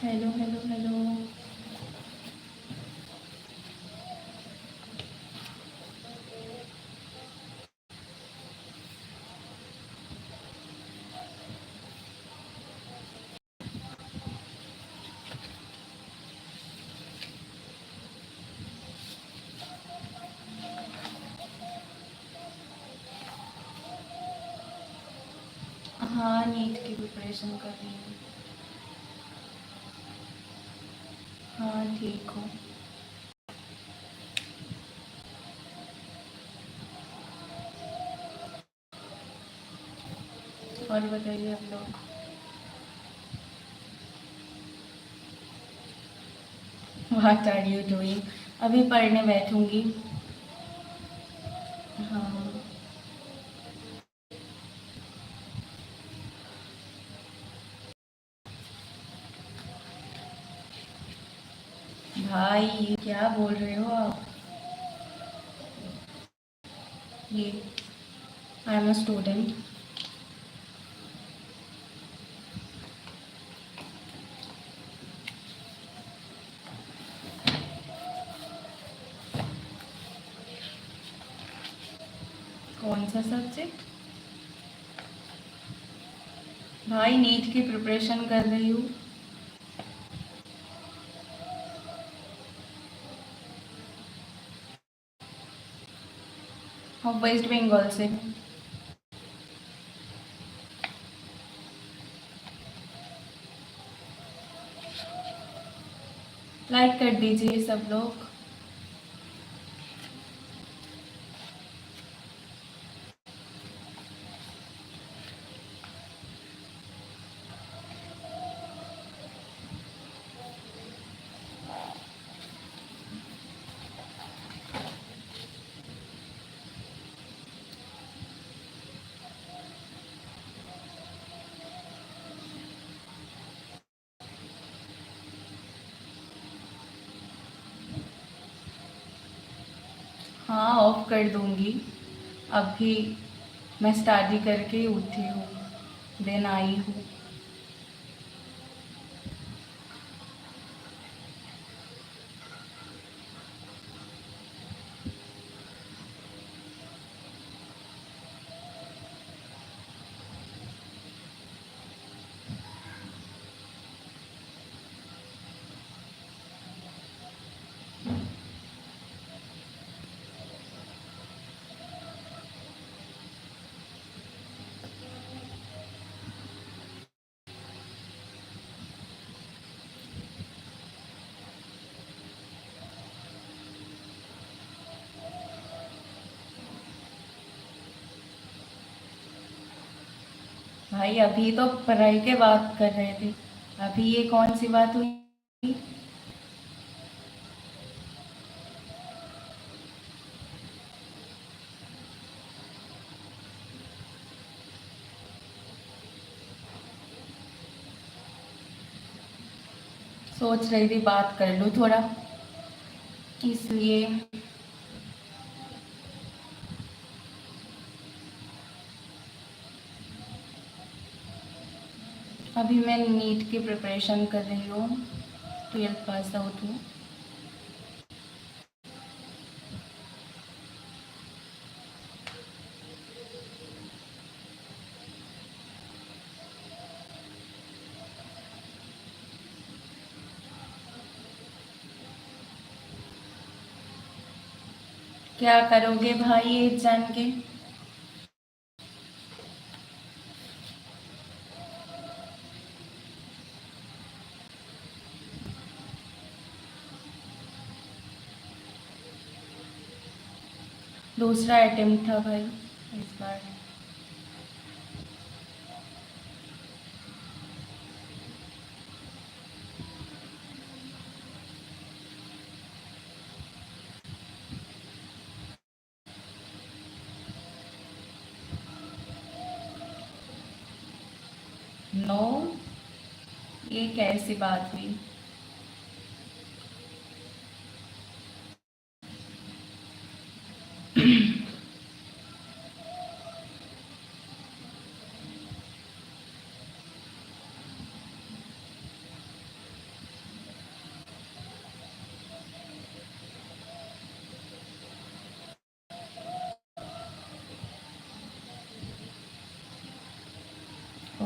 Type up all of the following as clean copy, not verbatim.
Hello hello hello. हाँ, NEET की preparation कर रही हूँ। हाँ, ठीक हूँ। और बताइए आप लोग। What are you doing? अभी पढ़ने बैठूंगी। हाँ। भाई ये क्या बोल रहे हो आप? ये आई एम अ स्टूडेंट। कौन सा सब्जेक्ट? भाई नीट की प्रिपरेशन कर रही हूँ। हम वेस्ट बंगाल से। लाइक कर दीजिए सब लोग। हाँ, ऑफ कर दूंगी। अभी मैं स्टडी करके ही उठी हूँ, देन आई हूँ। भाई अभी तो पढ़ाई के बात कर रहे थे, अभी ये कौन सी बात हुई? सोच रही थी बात कर लूँ थोड़ा, इसलिए। अभी मैं नीट की प्रिपरेशन कर रही हूँ, 12th पास आउट हूँ। क्या करोगे भाई एज जान के? दूसरा अटेम्प्ट था भाई इस बार। नो, ये कैसी बात हुई?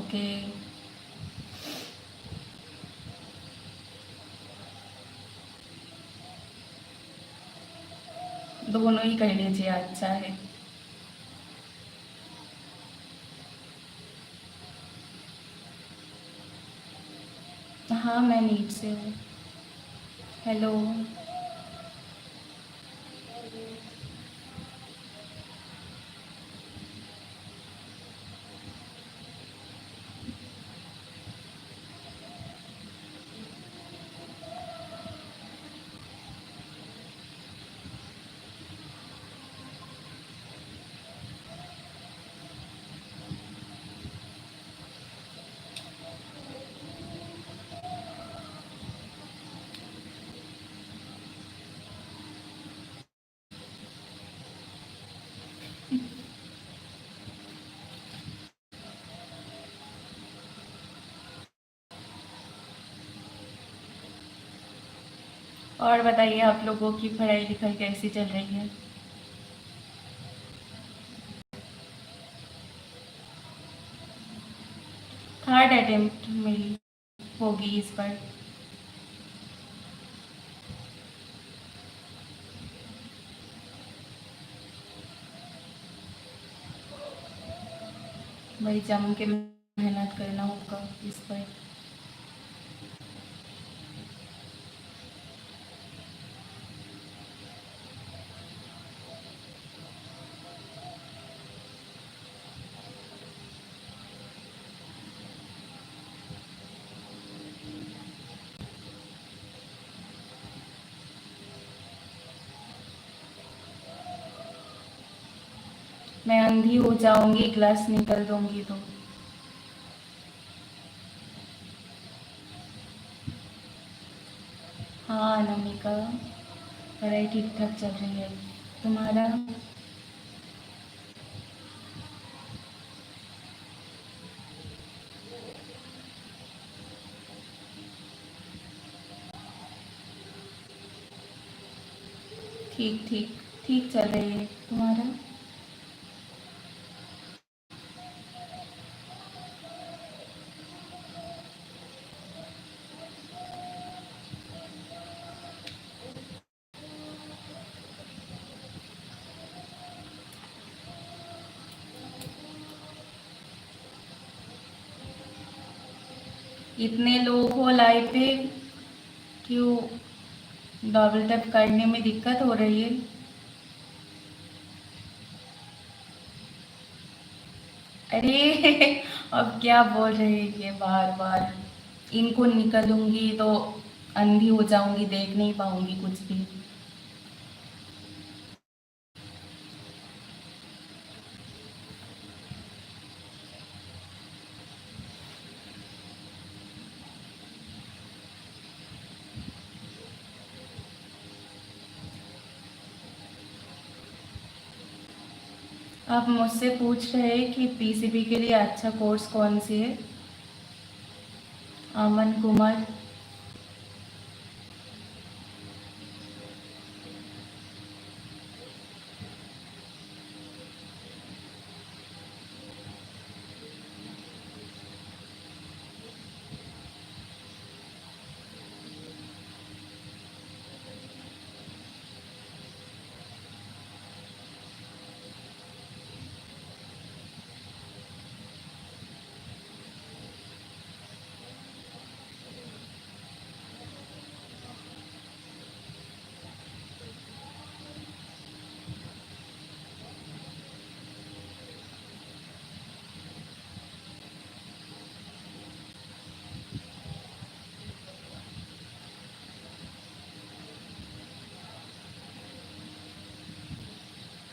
ओके। दोनों ही कर लीजिए, अच्छा है। हाँ, मैं नीट से हूँ। हेलो। और बताइए, आप लोगों की पढ़ाई लिखाई कैसी चल रही है? थर्ड अटेम्प्ट मेरी होगी इस बार। भाई जम के मेहनत करना होगा इस पर। मैं अंधी हो जाऊंगी क्लास निकल दूंगी तो। हाँ नमिका, पढ़ाई ठीक ठाक चल रही है। तुम्हारा? ठीक ठीक, ठीक चल रही है। तुम्हारा? इतने लोग हो लाइव पे, क्यों डबल टैप करने में दिक्कत हो रही है? अरे अब क्या बोल रहे हैं ये बार बार? इनको निकलूंगी तो अंधी हो जाऊंगी, देख नहीं पाऊंगी कुछ भी। आप मुझसे पूछ रहे हैं कि पीसीबी के लिए अच्छा कोर्स कौन सी है? अमन कुमार।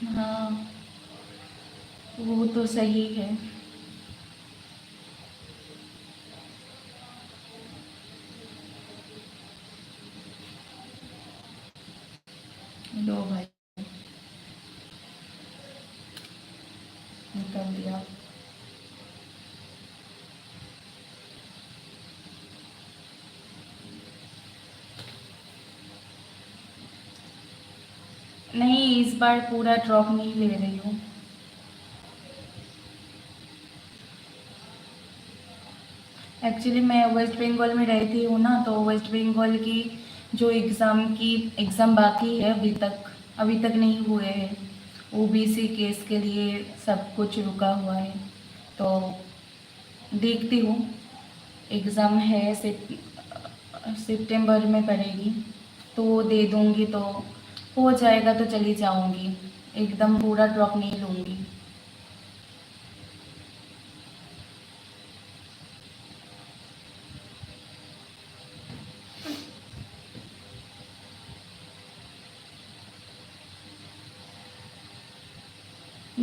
हाँ, वो तो सही है। लो भाई, निकल दिया। नहीं, इस बार पूरा ड्रॉप नहीं ले रही हूँ। एक्चुअली मैं वेस्ट बंगाल में रहती हूँ ना, तो वेस्ट बंगाल की जो एग्ज़ाम बाकी है अभी तक नहीं हुए हैं। ओबीसी केस के लिए सब कुछ रुका हुआ है। तो देखती हूँ, एग्ज़ाम है सितंबर में पड़ेगी, तो वो दे दूँगी तो हो जाएगा तो चली जाऊँगी। एकदम पूरा ड्रॉप नहीं लूँगी।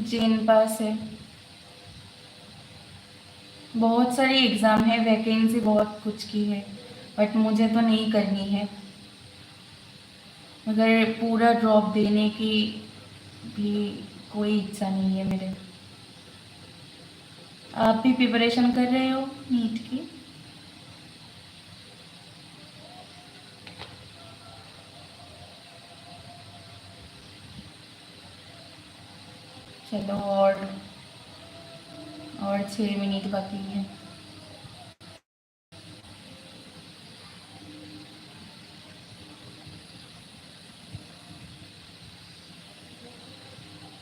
जिन पास है, बहुत सारी एग्ज़ाम है, वैकेंसी बहुत कुछ की है, बट मुझे तो नहीं करनी है। मगर पूरा ड्रॉप देने की भी कोई इच्छा नहीं है मेरे। आप भी प्रिपरेशन कर रहे हो नीट की? चलो, और 6 मिनट बाकी है।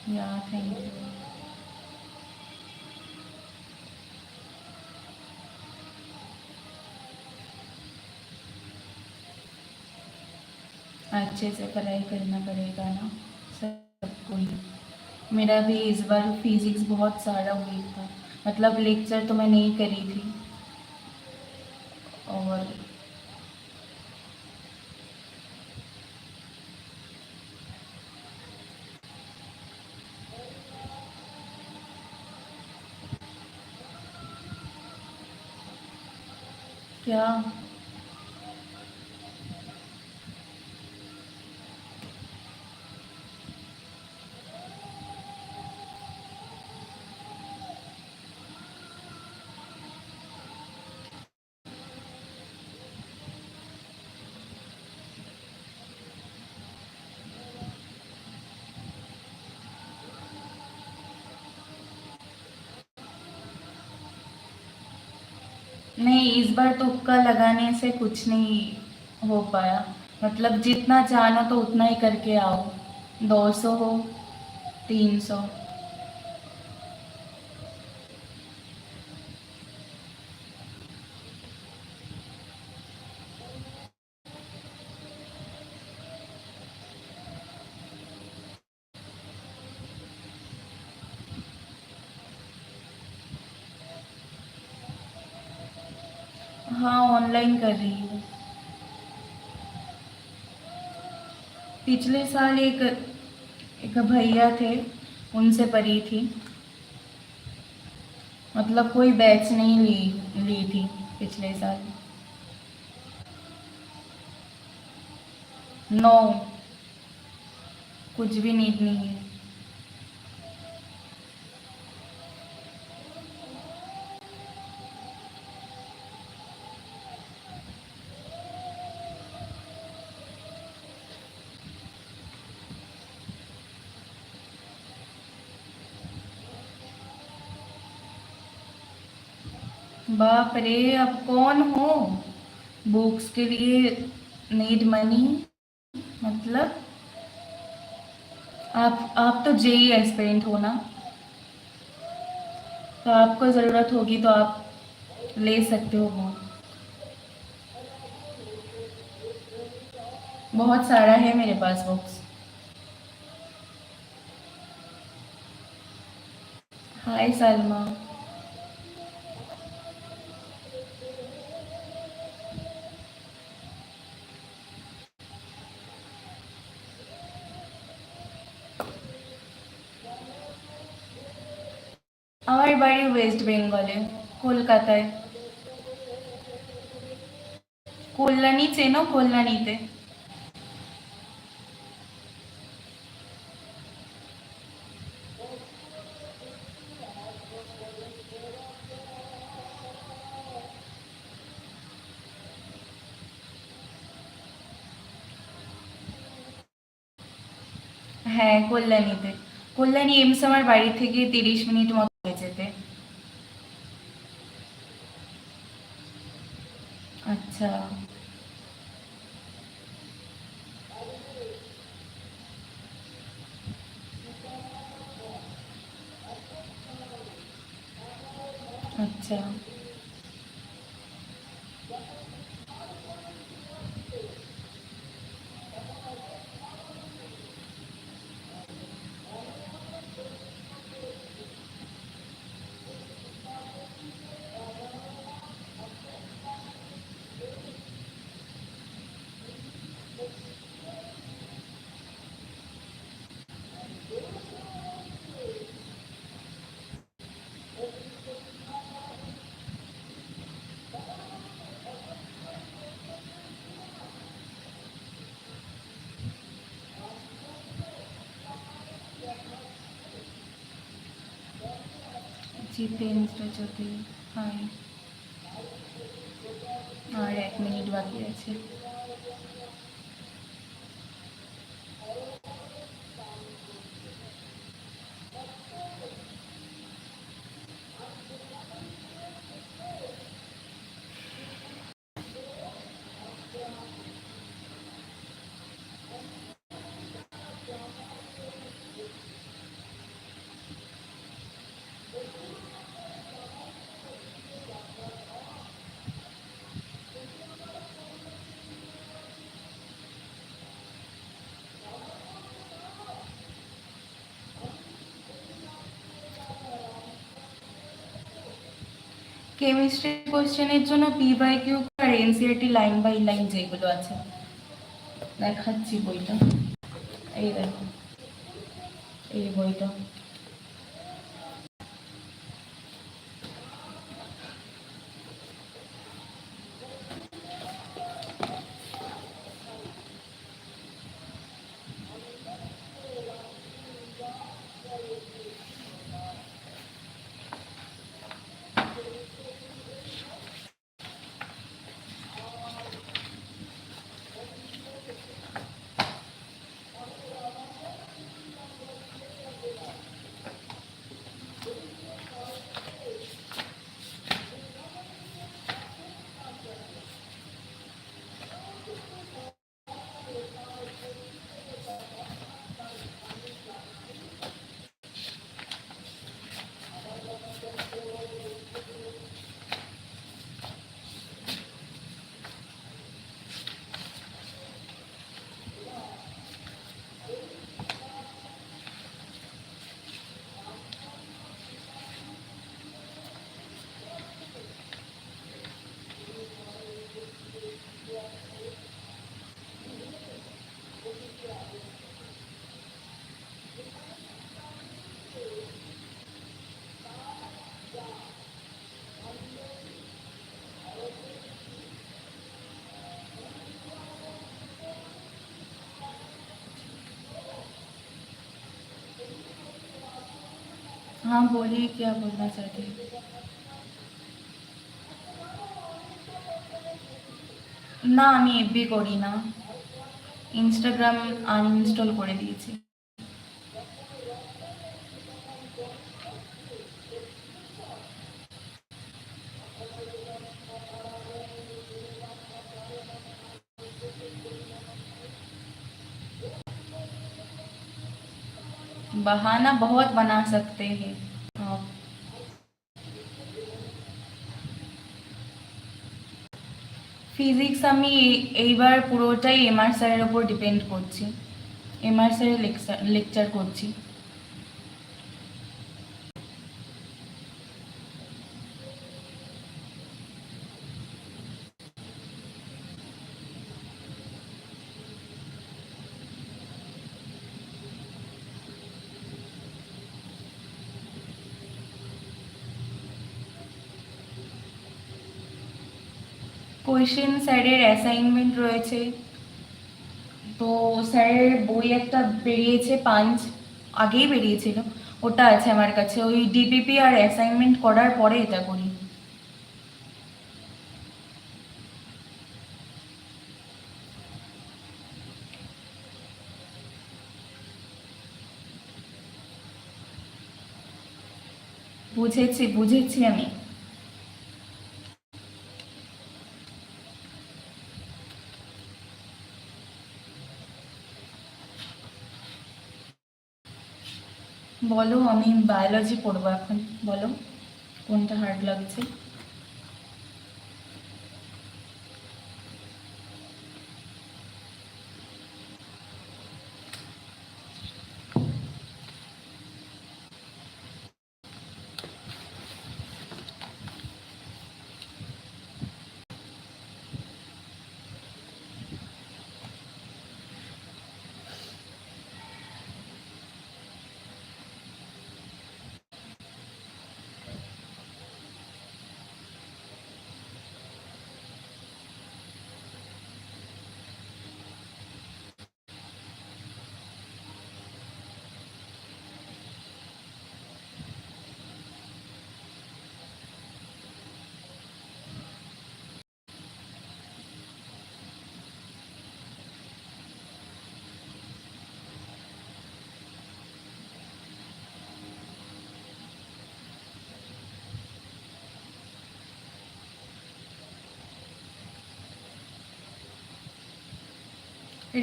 या थैंक यू। अच्छे से पढ़ाई करना पड़ेगा ना सबको ही। मेरा भी इस बार फिजिक्स बहुत सारा वीक था, मतलब लेक्चर तो मैं नहीं करी थी। और क्या? नहीं, इस बार तुक्का लगाने से कुछ नहीं हो पाया। मतलब जितना जानो तो उतना ही करके आओ। 200 हो, 300। हाँ, ऑनलाइन कर रही हूँ। पिछले साल एक एक भैया थे, उनसे पढ़ी थी। मतलब कोई बैच नहीं ली थी पिछले साल। नो, कुछ भी नीट नहीं है। बाप रे, अब कौन हो? बुक्स के लिए नीड मनी? मतलब आप तो जेई एस्पिरेंट हो ना, तो आपको ज़रूरत होगी तो आप ले सकते हो। बहुत सारा है मेरे पास बुक्स। हाय सलमा। আমার বাড়ি ওয়েস্ট বেঙ্গলে, কলকাতায়। কল্যাণী চেনো? কল্যাণীতে। হ্যাঁ, কল্যাণীতে। কল্যাণী এমস আমার বাড়ি থেকে 30 মিনিট মতো হয়ে যেতে। अच्छा अच्छा। জিতেন্দ্র জ্যোতি, হাই। আর 1 মিনিট বাকি আছে। কেমিস্ট্রি কোশ্চেনের জন্য পি/কিউ আর এনসিইআরটি লাইন বাই লাইন যেগুলো আছে দেখাচ্ছি বইটা। এই দেখো, এই বইটা। हाँ बोलिए, क्या बोलना चाहते हैं? না আমি এফবি করি না, ইনস্টাগ্রাম আনইনস্টল করে দিয়েছি। बहाना बहुत बना सकते हैं आप। ফিজিক্স আমি এইবার পুরোটাই এমআর স্যারের ওপর ডিপেন্ড করছি, এমআর স্যারের লেকচার করছি। কোয়েশ্চেন স্যারের অ্যাসাইনমেন্ট রয়েছে, তো স্যারের বই একটা বেরিয়েছে, পাঞ্চ আগেই বেরিয়েছিল, ওটা আছে আমার কাছে। ওই ডিপিপি আর অ্যাসাইনমেন্ট করার পরে এটা করি। বুঝেছি বুঝেছি আমি। বলো, আমি বায়োলজি পড়বো এখন। বলো কোনটা হার্ড লাগছে।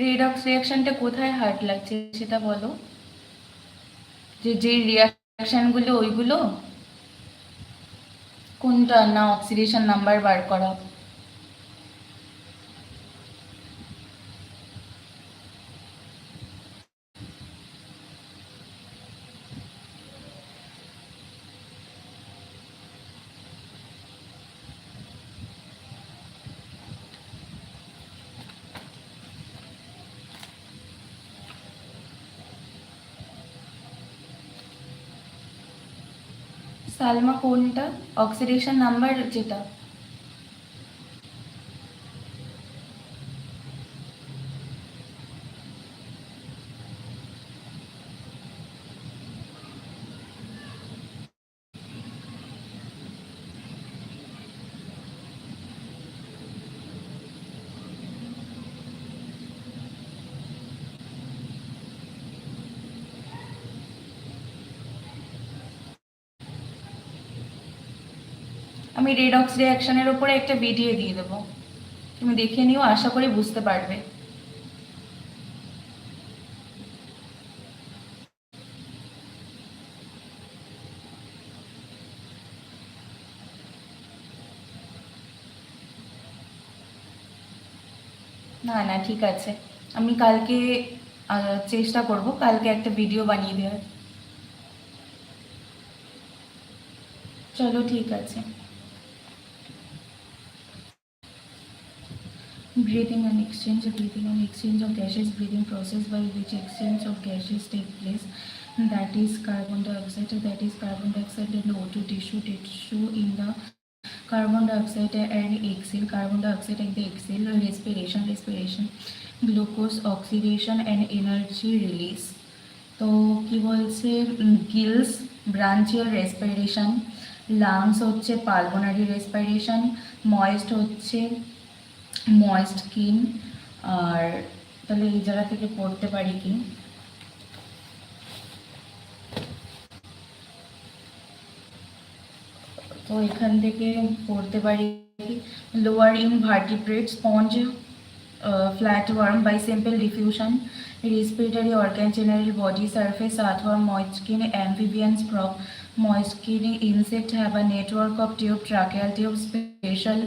রেডক্স রিয়াকশনটা কোথায় হার্ড লাগছে সেটা বলো। যে রিয়াকশনগুলো ওইগুলো, কোনটা? না অক্সিডেশন নাম্বার বার করা? সালমা কোনটা? অক্সিডেশন নাম্বার যেটা? আমি রেডক্স রিয়াকশনের ওপরে একটা ভিডিও দিয়ে দেবো, তুমি দেখে নিও, আশা করি বুঝতে পারবে। না না ঠিক আছে, আমি কালকে চেষ্টা করব কালকে একটা ভিডিও বানিয়ে দেওয়ার। চলো ঠিক আছে। Breathing and exchange of gases, breathing process by which exchange of gases take place. That is carbon dioxide and O2 tissue in the carbon dioxide and exhale, carbon dioxide and the exhale, respiration, glucose oxidation and energy release. তো কি বলছে, Giles ব্রাঞ্চিয়াল respiration, lungs হচ্ছে pulmonary respiration, moist হচ্ছে moist skin. আর তাহলে এই জায়গা থেকে পড়তে পারি কি, তো এখান থেকে পড়তে পারি lower invertebrate sponge flatworm by simple diffusion, respiratory organ, general body surface, earthworm, moist skin, amphibians, frog, moist skin, insect have a network of tube, tracheal tube, special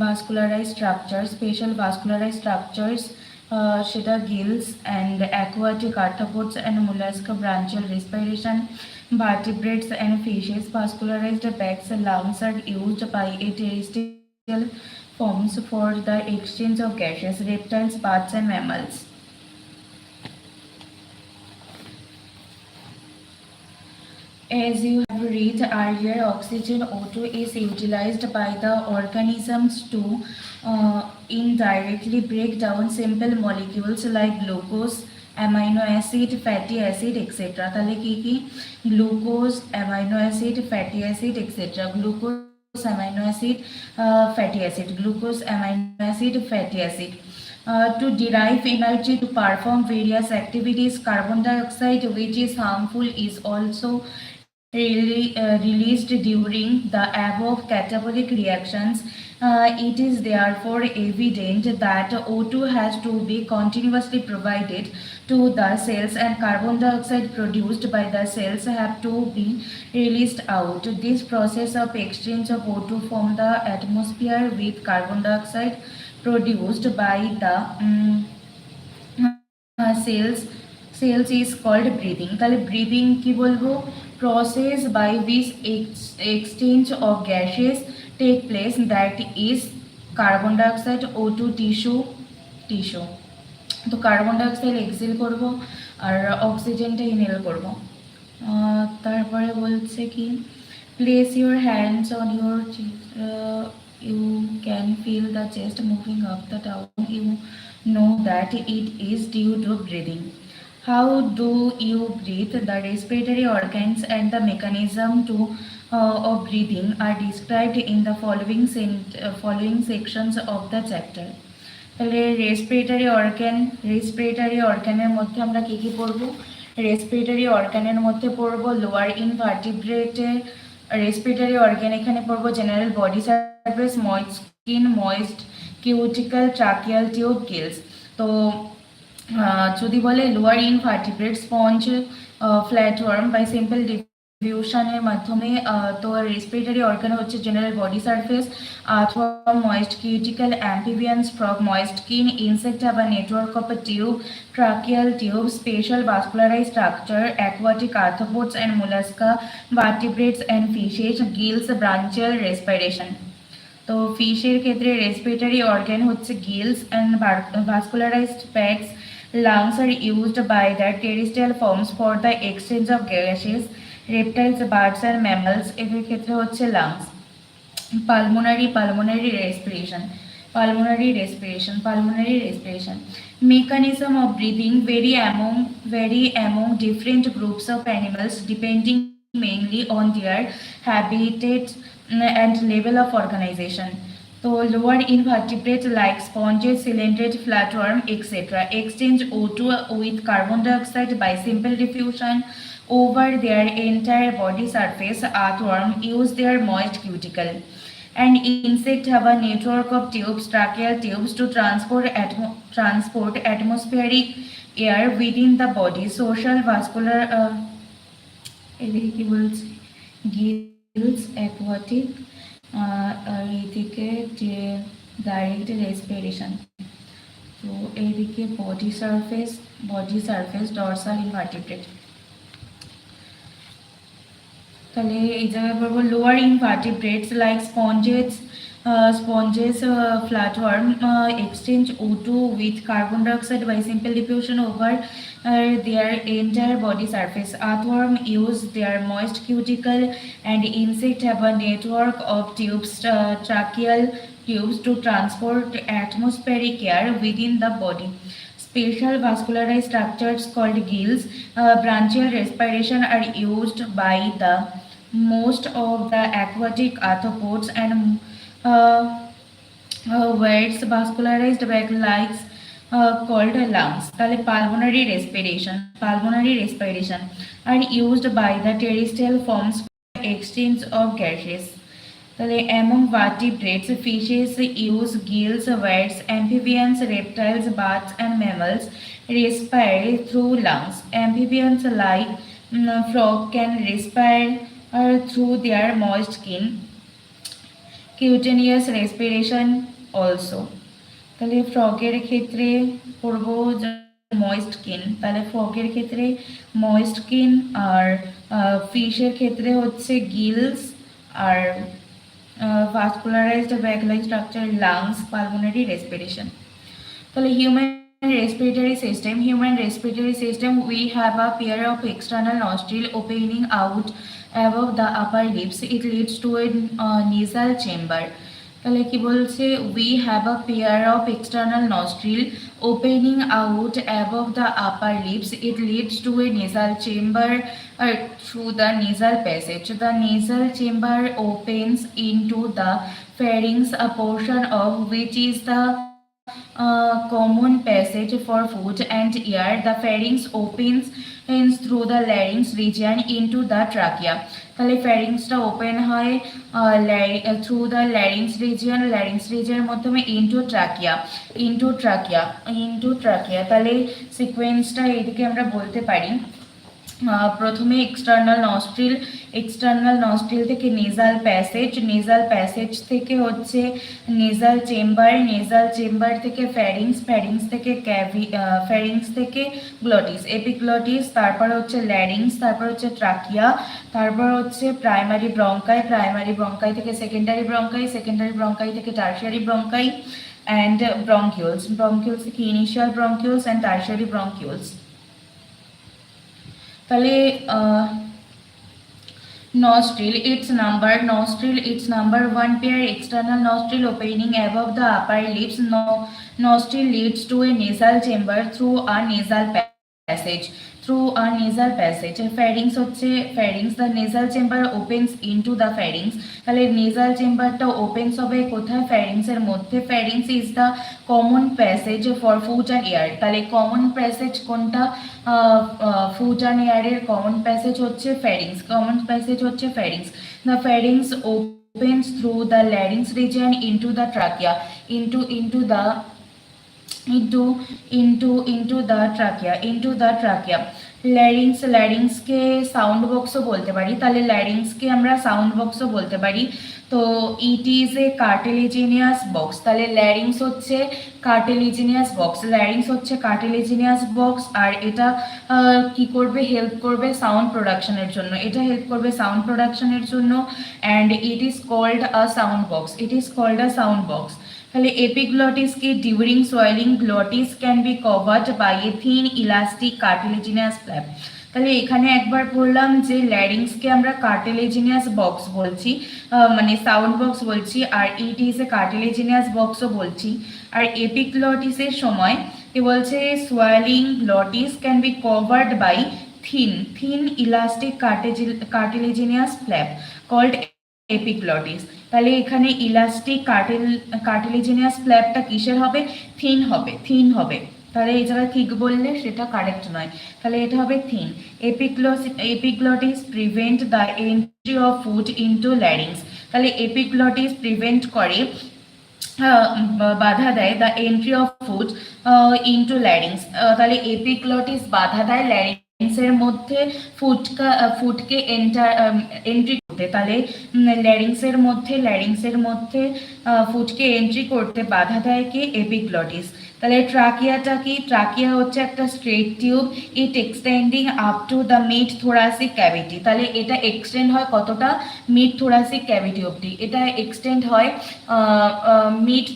vascularized structures, সেটা gills and aquatic arthropods and mollusca, branchial respiration, vertebrates and fishes, vascularized bags, lungs are used by a terrestrial forms for the exchange of gases, reptiles, birds and mammals. As you have read earlier, oxygen O2 is utilized by the organisms to indirectly break down simple molecules like glucose, amino acid, fatty acid, etc. তাহলে কি কি? Glucose, amino acid, fatty acid, etcetera. Glucose, amino acid, fatty acid, glucose, amino acid, fatty acid. To derive energy to perform various activities, carbon dioxide, which is harmful, is also released during the above catabolic reactions. It is therefore evident that O2 has to be continuously provided to the cells and carbon dioxide produced by the cells have to be released out. This process of exchange of O2 from the atmosphere with carbon dioxide produced by the cells is called breathing. তাহলে breathing কি বলবো? Process by which exchange of gases take place that is carbon dioxide ও to tissue. তো carbon dioxide exhale করব আর অক্সিজেনটা inhale করব। তারপরে বলছে কি place your hands on your you can feel the chest moving up the down, you know that it is due to breathing. How do you breathe? The respiratory organs and the mechanism of breathing are described in the following sections of the chapter. তাহলে respiratory অর্গানের মধ্যে আমরা কি পড়বো? Respiratory অর্গানের মধ্যে পড়বো lower ইনভার্টিব্রেটের respiratory organ, এখানে পড়বো general body surface, moist skin, moist cuticle, tracheal tube, gills. তো যদি বলে lower invertebrate sponge, flatworm by simple ডিফিউশনের মাধ্যমে, তো রেসপিরেটরি অর্গান হচ্ছে general body surface, earthworm, moist cuticle, amphibians, frog, moist skin, insect have a network of a tube, tracheal tube, spatial vascularized structure, aquatic arthropods and mollusca, vertebrates and fishes, gills, branchial respiration। তো ফিশের ক্ষেত্রে respiratory organ হচ্ছে gills and vascularised pads. Lungs are used by the terrestrial forms for the exchange of gases. Reptiles, birds আর mammals এদের ক্ষেত্রে হচ্ছে lungs. Pulmonary respiration. Mechanism of breathing vary among different groups of animals depending mainly on their habitat and level of organization. So lower invertebrates like sponges, cylindrids, flatworm, etc. exchange O2 with carbon dioxide by simple diffusion over their entire body surface. Earthworm use their moist cuticle. And insects have a network of tubes, tracheal tubes, to transport atmospheric air within the body. Social vascular gills, aquatic, এইদিকে যে direct respiration. তো এইদিকে body surface dorsal ইনভার্টিব্রেট। তাহলে এই জায়গায় পড়বো lower invertebrates like sponges, flatworm exchange O2 with carbon dioxide by simple diffusion over their entire body surface. Earthworm use their moist cuticle, and insect have a network of tubes, tracheal tubes, to transport atmospheric air within the body. Special vascularized structures called gills, branchial respiration, are used by the most of the aquatic arthropods and words vascularized backlights called lungs. তাহলে pulmonary respiration are used by the terrestrial forms for exchange of gases. তাহলে among vertebrates, fishes use gills, words, amphibians, reptiles, birds and mammals respire through lungs. Amphibians like frog can respire through their moist skin. Cutaneous respiration also. তাহলে ফ্রগের ক্ষেত্রে পড়বো moist skin. তাহলে ফ্রগের ক্ষেত্রে moist skin, আর ফিশের ক্ষেত্রে হচ্ছে gills, আর vascularised bag like structure lungs, pulmonary respiration. তাহলে human respiratory system, we have a pair of external nostril opening out above the upper lips. It leads to a nasal chamber. তাহলে কি বলছে? we have a pair of external nostril opening out above the upper lips. It leads to a nasal chamber through the nasal passage. The nasal chamber opens into the pharynx, a portion of which is the common passage for food and air. The pharynx opens through the larynx region into the trachea. তাহলে ফ্যারিংসটা open হয় through the larynx রিজিয়নের মাধ্যমে into trachea. তাহলে সিকোয়েন্সটা এইদিকে আমরা বলতে পারি, প্রথমে external nostril থেকে নেজাল প্যাসেজ থেকে হচ্ছে নেজাল চেম্বার থেকে ফ্যারিংস থেকে গ্লটিস, এপিগ্লটিস, তারপর হচ্ছে ল্যারিংস, তারপর হচ্ছে ট্রাকিয়া, তারপর হচ্ছে প্রাইমারি ব্রঙ্কাই থেকে সেকেন্ডারি ব্রঙ্কাই থেকে টার্সিয়ারি ব্রঙ্কাই অ্যান্ড ব্রঙ্কিউলস থেকে ইনিশিয়াল ব্রঙ্কিউলস অ্যান্ড টার্সিয়ারি ব্রঙ্কিউলস। তাহলে nostril its number one pair, external nostril opening above the upper lips. Nostril leads to a nasal chamber through a nasal passage. Pharynx হচ্ছে pharynx, the nasal chamber opens into the pharynx. তাহলে nasal chamberটা opens হবে কোথায়? pharynx এর মধ্যে। pharynx is the common passage for food and air. তাহলে common passage কোনটা? food and air এর common passage হচ্ছে pharynx, the pharynx opens through the larynx region into the trachea, into the trachea. ল্যারিংসকে sound বক্সও বলতে পারি। তাহলে ল্যারিংসকে আমরা সাউন্ড বক্সও বলতে পারি। তো it is a cartilaginous box. তাহলে ল্যারিংস হচ্ছে কার্টিলেজিনিয়াস বক্স আর এটা কি করবে? হেল্প করবে সাউন্ড প্রোডাকশনের জন্য। And it is called a sound box. তাহলে এপিগ্লটিস কি? During swallowing glottis can be covered by a thin elastic cartilaginous flap. তাহলে এখানে একবার বললাম যে ল্যারিংসকে আমরা কার্টিলেজিনিয়াস বক্স বলছি, মানে সাউন্ড বক্স বলছি, আর ইট ইজ এ কার্টিলেজিনিয়াস বক্সও বলছি। আর এপিগ্লটিসের সময় কি বলছে? Swallowing glottis can be covered by thin elastic cartilaginous flap called epiglottis. তাহলে এখানে ইলাস্টিক কার্টিলেজিনিয়াস ফ্ল্যাপটা কিসের হবে? থিন হবে। তাহলে এই জায়গায় ঠিক বললে সেটা কারেক্ট নয়, তাহলে এটা হবে thin. Epiglottis prevent the entry of food into larynx. তাহলে এপিগ্লটিস প্রিভেন্ট করে, বাধা দেয় the entry of food into larynx. তাহলে এপিগ্লটিস বাধা দেয় ল্যারিংসের মধ্যে ফুডকে এন্ট্রি করতে। তাহলে ল্যারিংসের মধ্যে ফুডকে এন্ট্রি করতে বাধা দেয় কি? এপিগ্লটিস। তাহলে ট্রাকিয়াটা কি? ট্রাকিয়া হচ্ছে একটা straight tube, it extending up to the mid thoracic cavity. তাহলে এটা এক্সটেন্ড হয় কতটা? মিড থোরাসিক ক্যাভিটি অবধি এটা এক্সটেন্ড হয়, মিড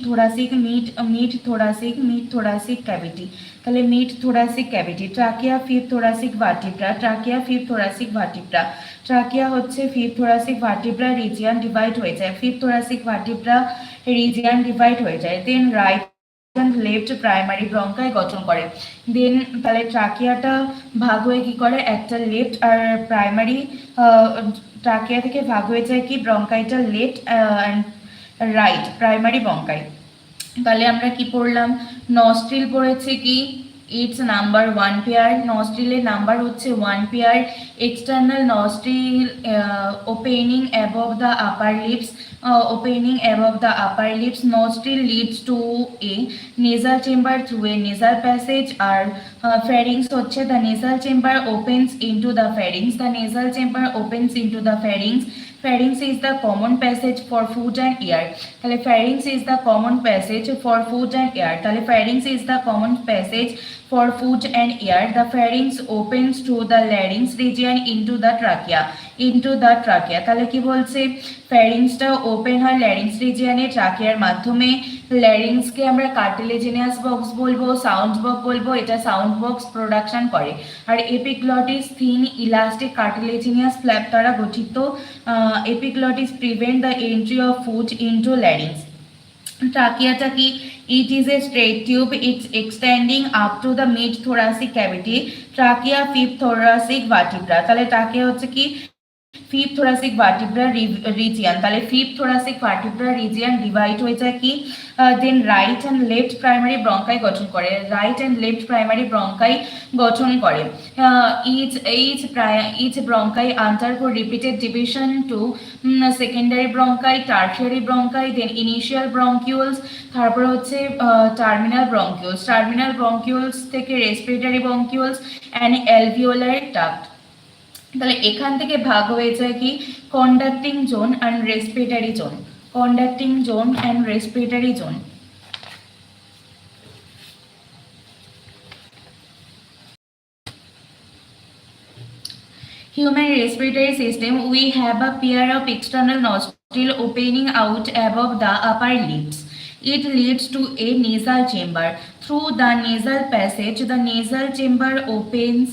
থোরাসিক ক্যাভিটি। তাহলে mid thoracic cavity. Trachea fifth thoracic vertebra. Trachea হচ্ছে fifth thoracic vertebra region divide হয়ে যায়। Then right left primary bronchi গঠন করে। দেন তাহলে ট্রাকিয়াটা ভাগ হয়ে কি করে? একটা লেফট আর প্রাইমারি, ট্রাকিয়া থেকে ভাগ হয়ে যায় কি? ব্রঙ্কাইটা left and right primary bronchi. তাহলে আমরা কি পড়লাম? নস্ট্রিল পড়েছে কি? ইটস নাম্বার ওয়ান পেয়ার, নস্ট্রিলের নাম্বার হচ্ছে one pair. External nostril opening above the upper lips, nostril leads to a nasal chamber through a nasal passage। আর pharynx হচ্ছে the nasal chamber opens into the pharynx। Pharynx is the common passage for food and air। তাহলে pharynx is the common passage for food and air। তাহলে pharynx is the common passage for food and air। The pharynx opens to the larynx region into the trachea। তাহলে কি বলছে? ফ্যারিংসটা open হয় larynx রিজিয়নে ট্রাকিয়ার মাধ্যমে। ল্যারিংসকে আমরা cartilaginous box বলবো, sound box বলবো, এটা সাউন্ড বক্স প্রোডাকশন করে। আর epiglottis thin elastic cartilaginous flap দ্বারা গঠিত। Epiglottis prevent the entry of food into larynx. ট্রাকিয়াটা কি? It is a straight tube, it's extending up to the mid thoracic cavity. Trachea fifth thoracic vertebra. তাহলে trachea হচ্ছে কি? Fifth thoracic vertebra region, তাহলে fifth thoracic vertebra region divide হয়ে যায় কি, then right and left primary bronchi গঠন করে, right and left primary bronchi গঠন করে। each bronchi undergo repeated division to secondary bronchi, tertiary bronchi, then initial bronchioles, তারপর হচ্ছে টার্মিনাল ব্রঙ্কিউলস, টার্মিনাল ব্রঙ্কিউলস থেকে রেসপিরেটরি ব্রঙ্কিউলস অ্যান্ড অ্যালভিওলারি ডাক্ট। তাহলে এখান থেকে ভাগ হয়ে যায় কি conducting zone and respiratory zone, conducting zone and respiratory zone. Human respiratory system, we have a pair of external nostril opening out above the upper lips. It leads to a nasal chamber. Through the nasal passage, the nasal chamber opens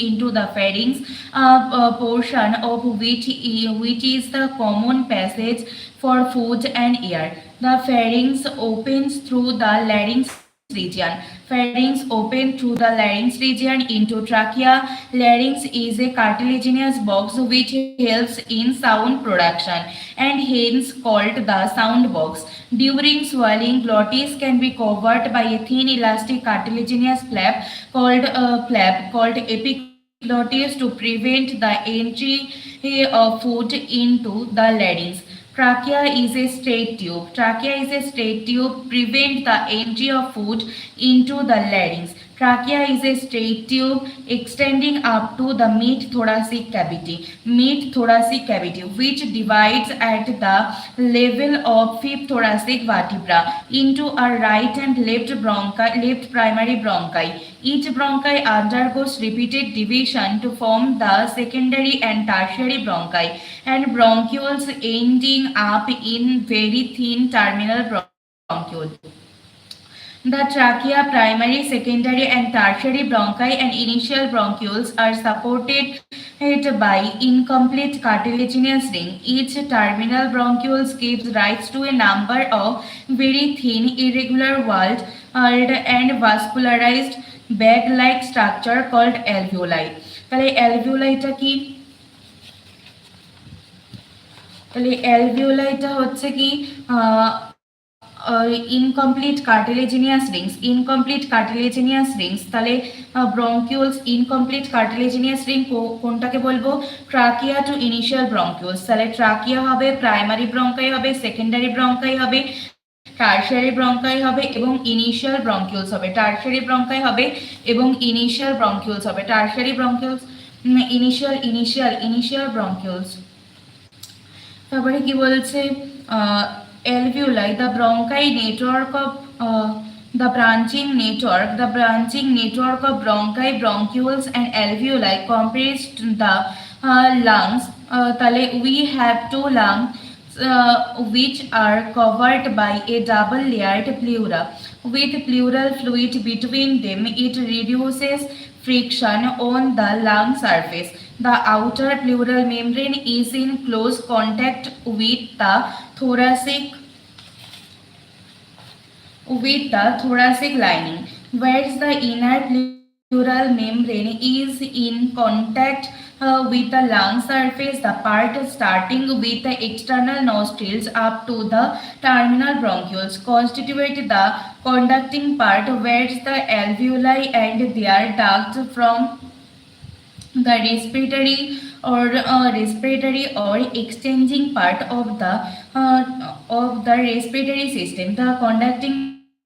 into the pharynx, a portion of which is the common passage for food and air. The pharynx opens through the larynx region. Pharynx open through the larynx region into trachea. Larynx is a cartilaginous box which helps in sound production and hence called the sound box. During swallowing, glottis can be covered by a thin elastic cartilaginous flap called epiglottis to prevent the entry of food into the larynx. Trachea is a straight tube. Trachea is a straight tube prevent the entry of food into the larynx. Trachea is a straight tube extending up to the mid-thoracic cavity, which divides at the level of fifth thoracic vertebra into a right and left primary bronchi. Each bronchi undergoes repeated division to form the secondary and tertiary bronchi and bronchioles ending up in very thin terminal bronchiole. The trachea, primary, secondary and tertiary bronchi and initial bronchioles are supported by incomplete cartilaginous ring. Each terminal bronchioles gives rise to a number of very thin, irregular walled and vascularized bag-like structure called alveoli. তাহলে অ্যালভিওলাইটা কি, তাহলে অ্যালভিওলাইটা হচ্ছে কি incomplete cartilaginous Rings, incomplete cartilaginous Rings. তাহলে ব্রঙ্কিউলস incomplete cartilaginous ring কোনটাকে বলবো, trachea two initial bronchioles. তাহলে trachea হবে, প্রাইমারি ব্রঙ্কাই হবে, সেকেন্ডারি ব্রঙ্কাই হবে, টার্সিয়ারি ব্রঙ্কাই হবে এবং ইনিশিয়াল ব্রঙ্কিউলস হবে, টার্সিয়ারি ব্রঙ্কাই হবে এবং ইনিশিয়াল ব্রঙ্কিউলস হবে, টার্সিয়ারি ব্রঙ্কিউলস ইনিশিয়াল ব্রঙ্কিউলস। তারপরে কি বলছে, alveoli, the bronchi network of the branching network of bronchi, bronchioles and alveoli comprise the lungs. তাহলে we have two lungs which are covered by a double layered pleura with pleural fluid between them. It reduces friction on the lung surface. The outer pleural membrane is in close contact with the thoracic lining, whereas the inner pleural membrane is in contact with the lung surface. The part starting with the external nostrils up to the terminal bronchioles constitute the conducting part, whereas the alveoli and their ducts from the respiratory or exchanging part of the respiratory system. The conducting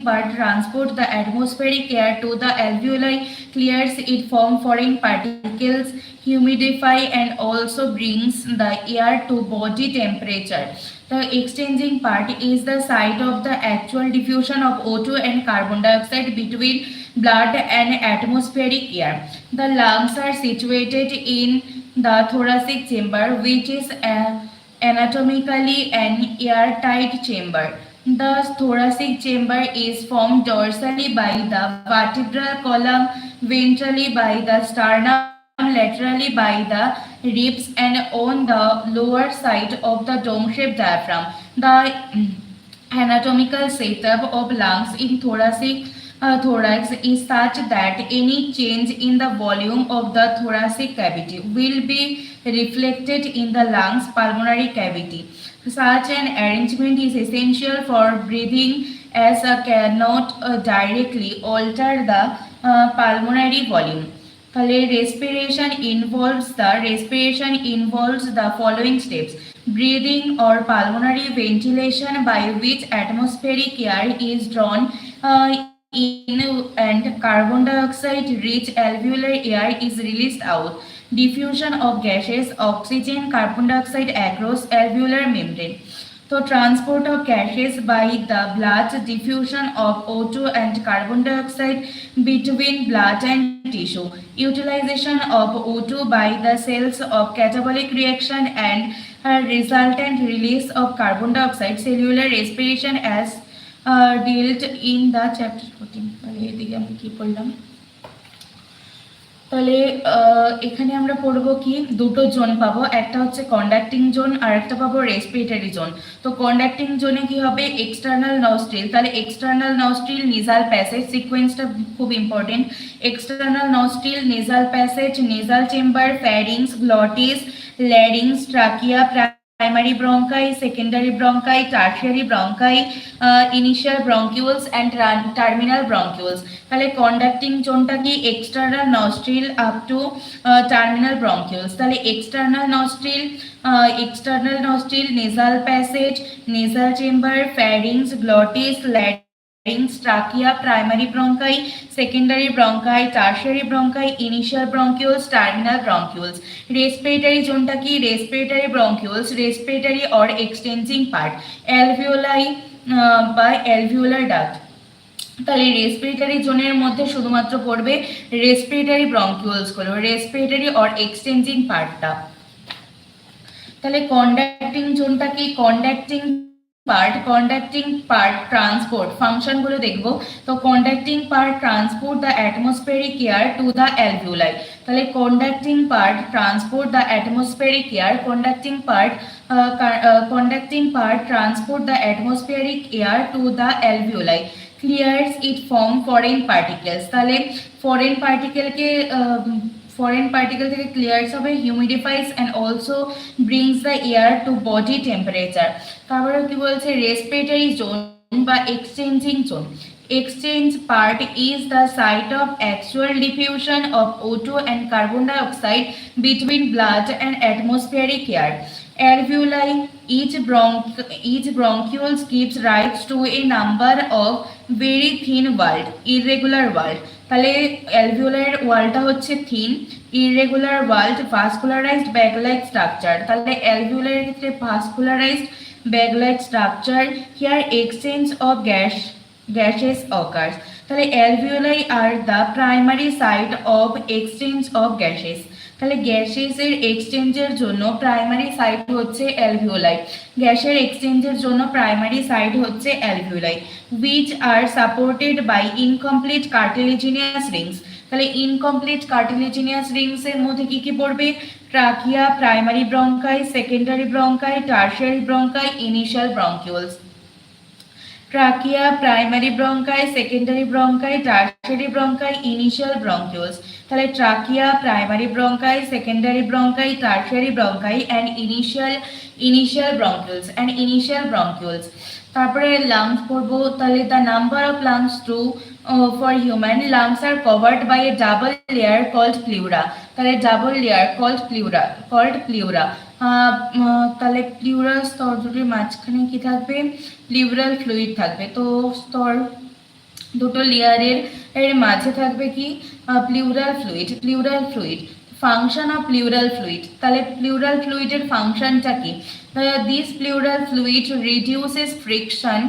part transport the atmospheric air to the alveoli, clears it from foreign particles, humidify and also brings the air to body temperature. The exchanging part is the site of the actual diffusion of O2 and carbon dioxide between blood and atmospheric air. The lungs are situated in the thoracic chamber, which is anatomically an airtight chamber. The thoracic chamber is formed dorsally by the vertebral column, ventrally by the sternum, laterally by the ribs and on the lower side of the dome-shaped diaphragm. The anatomical setup of lungs in thoracic thorax is such that any change in the volume of the thoracic cavity will be reflected in the lungs pulmonary cavity. Such an arrangement is essential for breathing as cannot directly alter the pulmonary volume. তাহলে respiration involves the following steps: breathing or pulmonary ventilation, by which atmospheric air is drawn in and carbon dioxide rich alveolar air is released out. Diffusion of gases, oxygen, carbon dioxide across alveolar membrane. So transport of gases by the blood, diffusion of O2 and carbon dioxide between blood and tissue, utilization of O2 by the cells of catabolic reaction and resultant release of carbon dioxide, cellular respiration as dealt in the chapter 14. তাহলে এদিকে আমি কি পড়লাম, তাহলে এখানে আমরা পড়বো কি দুটো জোন পাবো, একটা হচ্ছে কন্ডাক্টিং জোন আর একটা পাবো রেসপিরেটরি জোন। তো কন্ডাক্টিং জোনে কি হবে, এক্সটার্নাল নস্ট্রিল, তাহলে এক্সটার্নাল নস্ট্রিল নেজাল প্যাসেজ, সিকোয়েন্সটা খুব important. External nostril, nasal passage, nasal chamber, pharynx, glottis, larynx, trachea, primary bronchi, secondary bronchi, tertiary bronchi, initial bronchioles and terminal bronchioles. তাহলে conducting জোনটা কি external nostril up to terminal bronchioles. তাহলে external nostril, nasal passage, nasal chamber, pharynx, glottis, larynx, trachea, primary bronchi, secondary bronchi, tertiary bronchi, initial bronchioles, terminal bronchioles. Respiratory zone ki respiratory bronchioles, respiratory or extending part, alveoli by alveolar duct. তাহলে respiratory জোনের মধ্যে শুধুমাত্র পড়বে respiratory ব্রঙ্কিউলস গুলো, respiratory or extending পার্টটা। তাহলে conducting জোনটা কি, কন্ডাক্টিং পার্ট ট্রান্সপোর্ট ফাংশন গুলো দেখবো। তো conducting part transport the atmospheric air to the alveoli. তাহলে conducting part transport the atmospheric air, conducting part transport the atmospheric air to the alveoli, clears it from foreign particles। তাহলে foreign particle থেকে clears হবে, humidifies and also brings the air to body temperature. তারপরে কি বলছে, respiratory zone বা exchanging zone. Exchange part is the site of actual diffusion of O2 and carbon dioxide between blood and atmospheric air. Alveoli, each bronchioles gives rise to a number of very thin walled, irregular walled। তাহলে alveolar ওয়ালটা হচ্ছে thin, irregular walled, vascularised bag like structure. তাহলে অ্যালভিওলারের ক্ষেত্রে vascularised bag like structure, here exchange of gases occurs। তাহলে alveoli are the primary site of exchange of gases। তাহলে গ্যাসেসের এক্সচেঞ্জের জন্য প্রাইমারি সাইট হচ্ছে অ্যালভিওলাই, গ্যাসের এক্সচেঞ্জের জন্য প্রাইমারি সাইট হচ্ছে alveoli, which are supported by incomplete cartilaginous rings। তাহলে ইনকমপ্লিট কার্টিলেজিনিয়াস রিংস এর মধ্যে কি কি পড়বে, trachea, primary bronchi, secondary bronchi, tertiary bronchi, initial bronchioles. Trachea, primary bronchi, secondary bronchi, tertiary bronchi, initial bronchioles. তাহলে trachea, primary bronchi, secondary bronchi, tertiary bronchi and initial bronchioles. তারপরে lungs পড়বো। তাহলে the number of lungs for human lungs are covered by a double layer called pleura। তাহলে double layer called pleura। তাহলে pleura স্তর দুটির মাঝখানে কি থাকবে, প্লিউরাল ফ্লুইড থাকবে। তো স্তর দুটো লেয়ারের মাঝে থাকবে কি, pleural fluid. Function of plural fluid. তাহলে প্লিউরাল ফ্লুইডের ফাংশনটা কি, this plural fluid reduces friction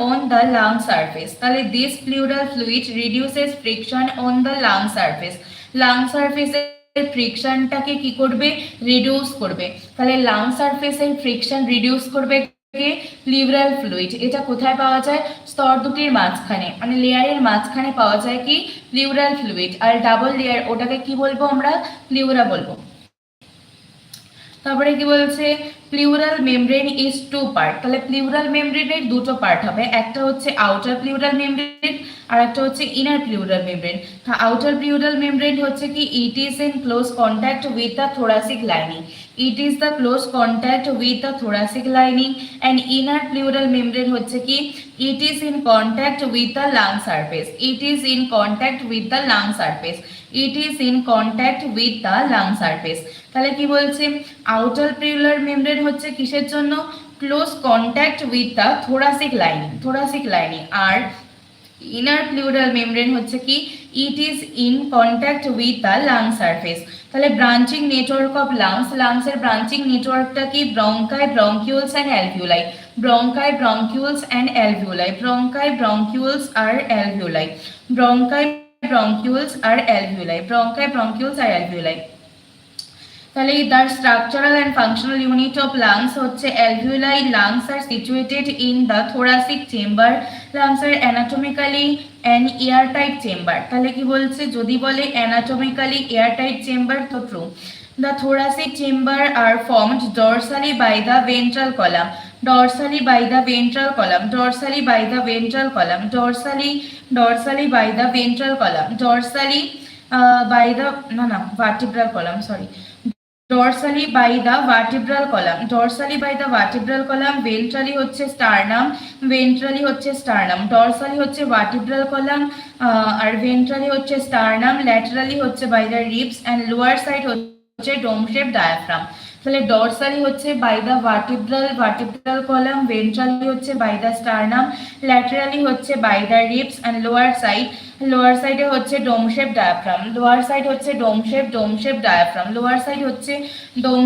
on the lung surface। তাহলে this plural fluid reduces friction on the lung surface। Lung সারফেসের ফ্রিকশনটাকে কি করবে, রিডিউস করবে। তাহলে লাং সারফেসের ফ্রিকশন রিডিউস করবে কে, প্লিউরাল ফ্লুইড। এটা কোথায় পাওয়া যায়, স্তর দুটির মাঝখানে, মানে লেয়ারের মাঝখানে পাওয়া যায় কি, প্লিউরাল ফ্লুইড। আর ডাবল লেয়ার ওটাকে কি বলবো আমরা, প্লিউরা বলবো। তারপরে কি বলছে, pleural membrane is two part. তাহলে প্লিউরাল মেমব্রেনের দুটো পার্ট হবে, একটা হচ্ছে আউটার প্লিউরাল মেমব্রেন আর একটা হচ্ছে inner pleural membrane. Outer plural membrane হচ্ছে কি it is in close contact with the thoracic lining, it is the close contact with the thoracic lining. And inner pleural membrane হচ্ছে কি it is in contact with the lung surface, it is in contact with the lung surface, it is in contact with the lung surface. তাহলে কি বলছে, outer plural membrane হচ্ছে কিসের জন্য, close contact with the thoracic lining, thoracic lining. আর inner pleural membrane হচ্ছে কি it is in contact with the lung surface. তাহলে ব্রাঞ্চিং নেটওয়ার্ক অফ লাংস, লাংসের ব্রাঞ্চিং নেটওয়ার্কটা কি bronchi, bronchioles and alveoli, bronchi, bronchioles and alveoli, bronchi, bronchioles আর alveoli, bronchi, bronchioles আর alveoli, bronchi, bronchioles আর alveoli. তাহলে the structural and functional unit of lungs হচ্ছে alveoli, lungs are situated in the thoracic chamber, lungs are anatomically an airtight chamber। তাহলে কি বলছে, যদি বলে anatomically airtight chamber তো true। The thoracic chamber are formed dorsally by the ventral column, dorsally by the ventral column, dorsally by the ventral column, dorsally, dorsally by the ventral column, dorsally by the vertebral column, sorry, dorsally by the vertebral column, dorsally by the vertebral column, ventrally হচ্ছে sternum, ventrally হচ্ছে sternum, dorsally হচ্ছে vertebral column আর ventrally হচ্ছে sternum, laterally হচ্ছে by the ribs and lower side হচ্ছে dome shaped diaphragm। তাহলে dorsally হচ্ছে by the vertebral column, ventrally হচ্ছে by the sternum, laterally হচ্ছে by the ribs and lower side এ হচ্ছে dome shaped diaphragm, lower side হচ্ছে dome shaped diaphragm, lower side হচ্ছে dome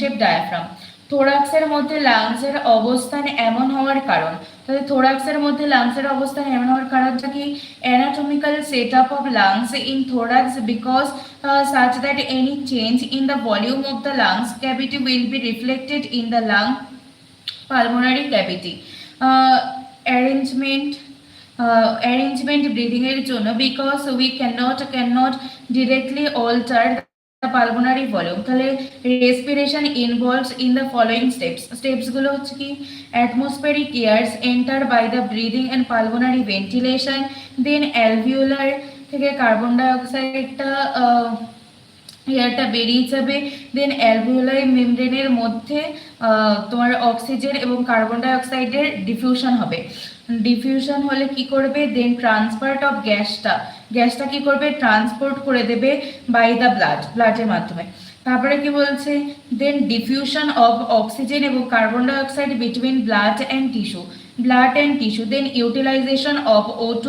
shaped diaphragm। থোরাক্সের মধ্যে লাংসের অবস্থান এমন হওয়ার কারণ, তাহলে থোরাক্সের মধ্যে লাংসের অবস্থান এমন হওয়ার কারণটা কি, anatomical setup of lungs in thorax because such that any change in the volume of the lungs cavity will be reflected in the lung pulmonary cavity। arrangement breathing এর জন্য because we cannot directly alter the pulmonary volume। তাহলে respiration involves in the following steps গুলো হচ্ছে কি, atmospheric airs enter by the breathing and pulmonary ventilation, then alveolar থেকে carbon die অক্সাইডটা এয়ারটা বেরিয়ে যাবে, দেন alveoli মেমব্রেনের মধ্যে তোমার অক্সিজেন এবং কার্বন ডাই অক্সাইডের ডিফিউশন হবে, ডিফিউশন হলে কি করবে, দেন ট্রান্সপোর্ট অফ গ্যাসটা কি করবে, ট্রান্সপোর্ট করে দেবে বাই দ্য ব্লাডের মাধ্যমে। তারপরে কি বলছে, দেন ডিফিউশন অফ অক্সিজেন এবং carbon dioxide between blood and tissue, then utilisation of O2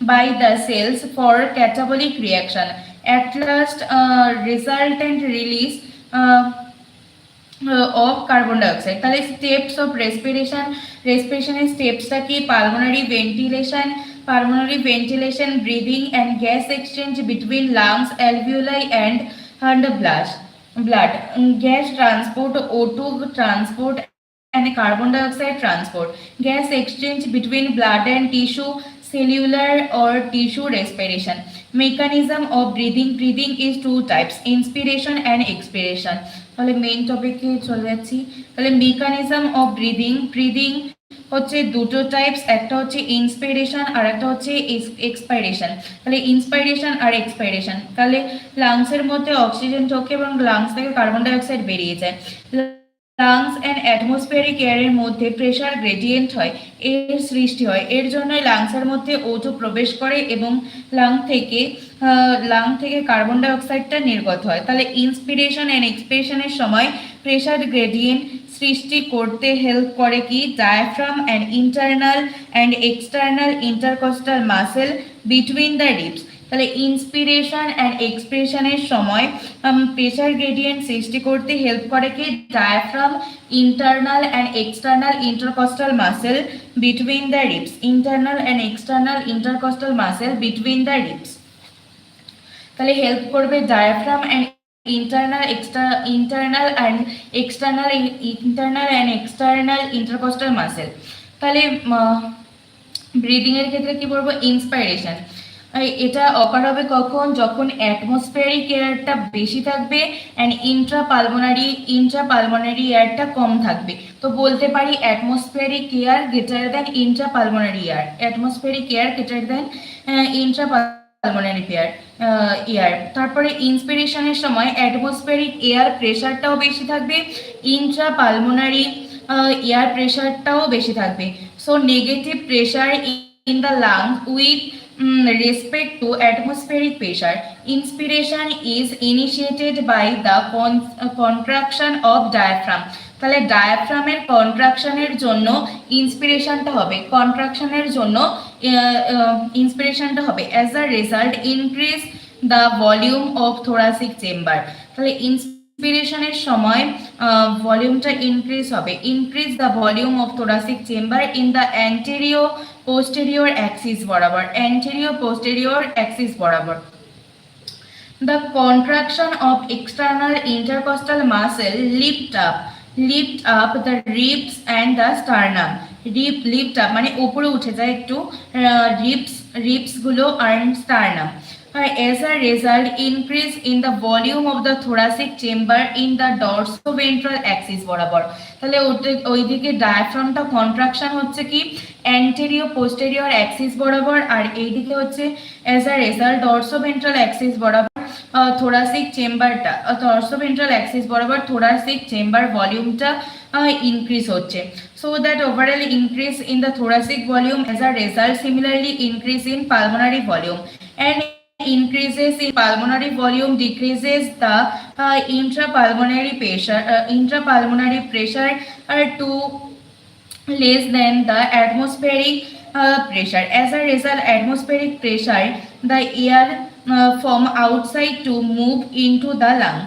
by the cells for catabolic reaction, at last resultant release of carbon dioxide। তাহলে steps of রেসপিরেশনের স্টেপসটা কি, pulmonary ventilation, breathing and gas exchange between lungs, alveoli and blood, gas transport, O2 transport and carbon dioxide transport, gas exchange between blood and tissue, cellular or tissue respiration। mechanism of breathing is two types, inspiration and expiration। তাহলে main টপিকে চলে যাচ্ছি। তাহলে mechanism of breathing হচ্ছে দুটো types, একটা হচ্ছে inspiration আর একটা হচ্ছে এক্সপাইরেশন। তাহলে ইন্সপাইরেশন আর এক্সপাইরেশন, তাহলে লাংসের মধ্যে অক্সিজেন ঢোকে এবং লাংস থেকে কার্বন ডাই অক্সাইড বেরিয়ে যায়। লাংস অ্যান্ড অ্যাটমসফিয়ারিক এয়ারের মধ্যে প্রেশার গ্রেডিয়েন্ট হয়, এর সৃষ্টি হয়, এর জন্য লাংসের মধ্যে O2 প্রবেশ করে এবং লাং থেকে কার্বন ডাই অক্সাইডটা নির্গত হয়। তাহলে ইন্সপিরেশন অ্যান্ড এক্সপিরেশনের সময় প্রেশার গ্রেডিয়েন্ট সৃষ্টি করতে হেল্প করে কি, diaphragm and internal and external intercostal muscle between the ribs. তাহলে ইন্সপিরেশন অ্যান্ড এক্সপিরেশনের সময় প্রেশার গ্রেডিয়েন্ট সৃষ্টি করতে হেল্প করে কি, diaphragm, internal and external intercostal muscle between the ribs, internal and external intercostal muscle between the ribs. তাহলে help করবে diaphragm and internal and external intercostal muscle। তাহলে breathing এর ক্ষেত্রে কি বলবো, ইন্সপাইরেশন, এটা অকার হবে কখন, যখন অ্যাটমসফিয়ারিক এয়ারটা বেশি থাকবে অ্যান্ড ইন্ট্রাপালমোনারি এয়ারটা কম থাকবে। তো বলতে পারি atmospheric air greater than intrapulmonary air, atmospheric air greater than intrapulmonary air. তারপরে ইন্সপিরেশনের সময় অ্যাটমসফিয়ারিক এয়ার প্রেশারটাও বেশি থাকবে, ইন্ট্রাপালমোনারি এয়ার প্রেশারটাও বেশি থাকবে। So negative pressure in the lungs with respect to atmospheric pressure. Inspiration is initiated by the contraction of diaphragm. তাহলে ডায়াফ্রামের কন্ট্রাকশনের জন্য ইন্সপিরেশনটা হবে, কন্ট্রাকশনের জন্য ইন্সপিরেশনটা হবে। As a result increase the volume of thoracic chamber. তাহলে ইন্সপিরেশনের সময় ভলিউমটা ইনক্রিজ হবে, increase the volume of thoracic chamber in the anterior posterior axis বরাবর, anterior posterior axis বরাবর। The contraction of external intercostal muscle lift up the ribs and the sternum. Lift up মানে উপরে উঠে যায় একটু, ribs গুলো and sternum. As a result, increase in the volume of the thoracic chamber in the dorsoventral axis বরাবর। তাহলে ওইদিকে ডায়াফ্রামটা contraction হচ্ছে কি অ্যান্টেরিয়র পোস্টেরিয়র অ্যাক্সিস বরাবর, আর এইদিকে হচ্ছে অ্যাজ আ রেজাল্ট ডরসোভেন্ট্রাল অ্যাক্সিস বরাবর থোরাসিক চেম্বারটা, ডরসোভেন্ট্রাল অ্যাক্সিস বরাবর থোরাসিক চেম্বার ভলিউমটা ইনক্রিজ হচ্ছে। So that overall increase in the thoracic volume as a result similarly increase in pulmonary volume, and increases in pulmonary volume decreases the intrapulmonary pressure to less than the atmospheric pressure. As a result, atmospheric pressure, the air from outside to move into the lung.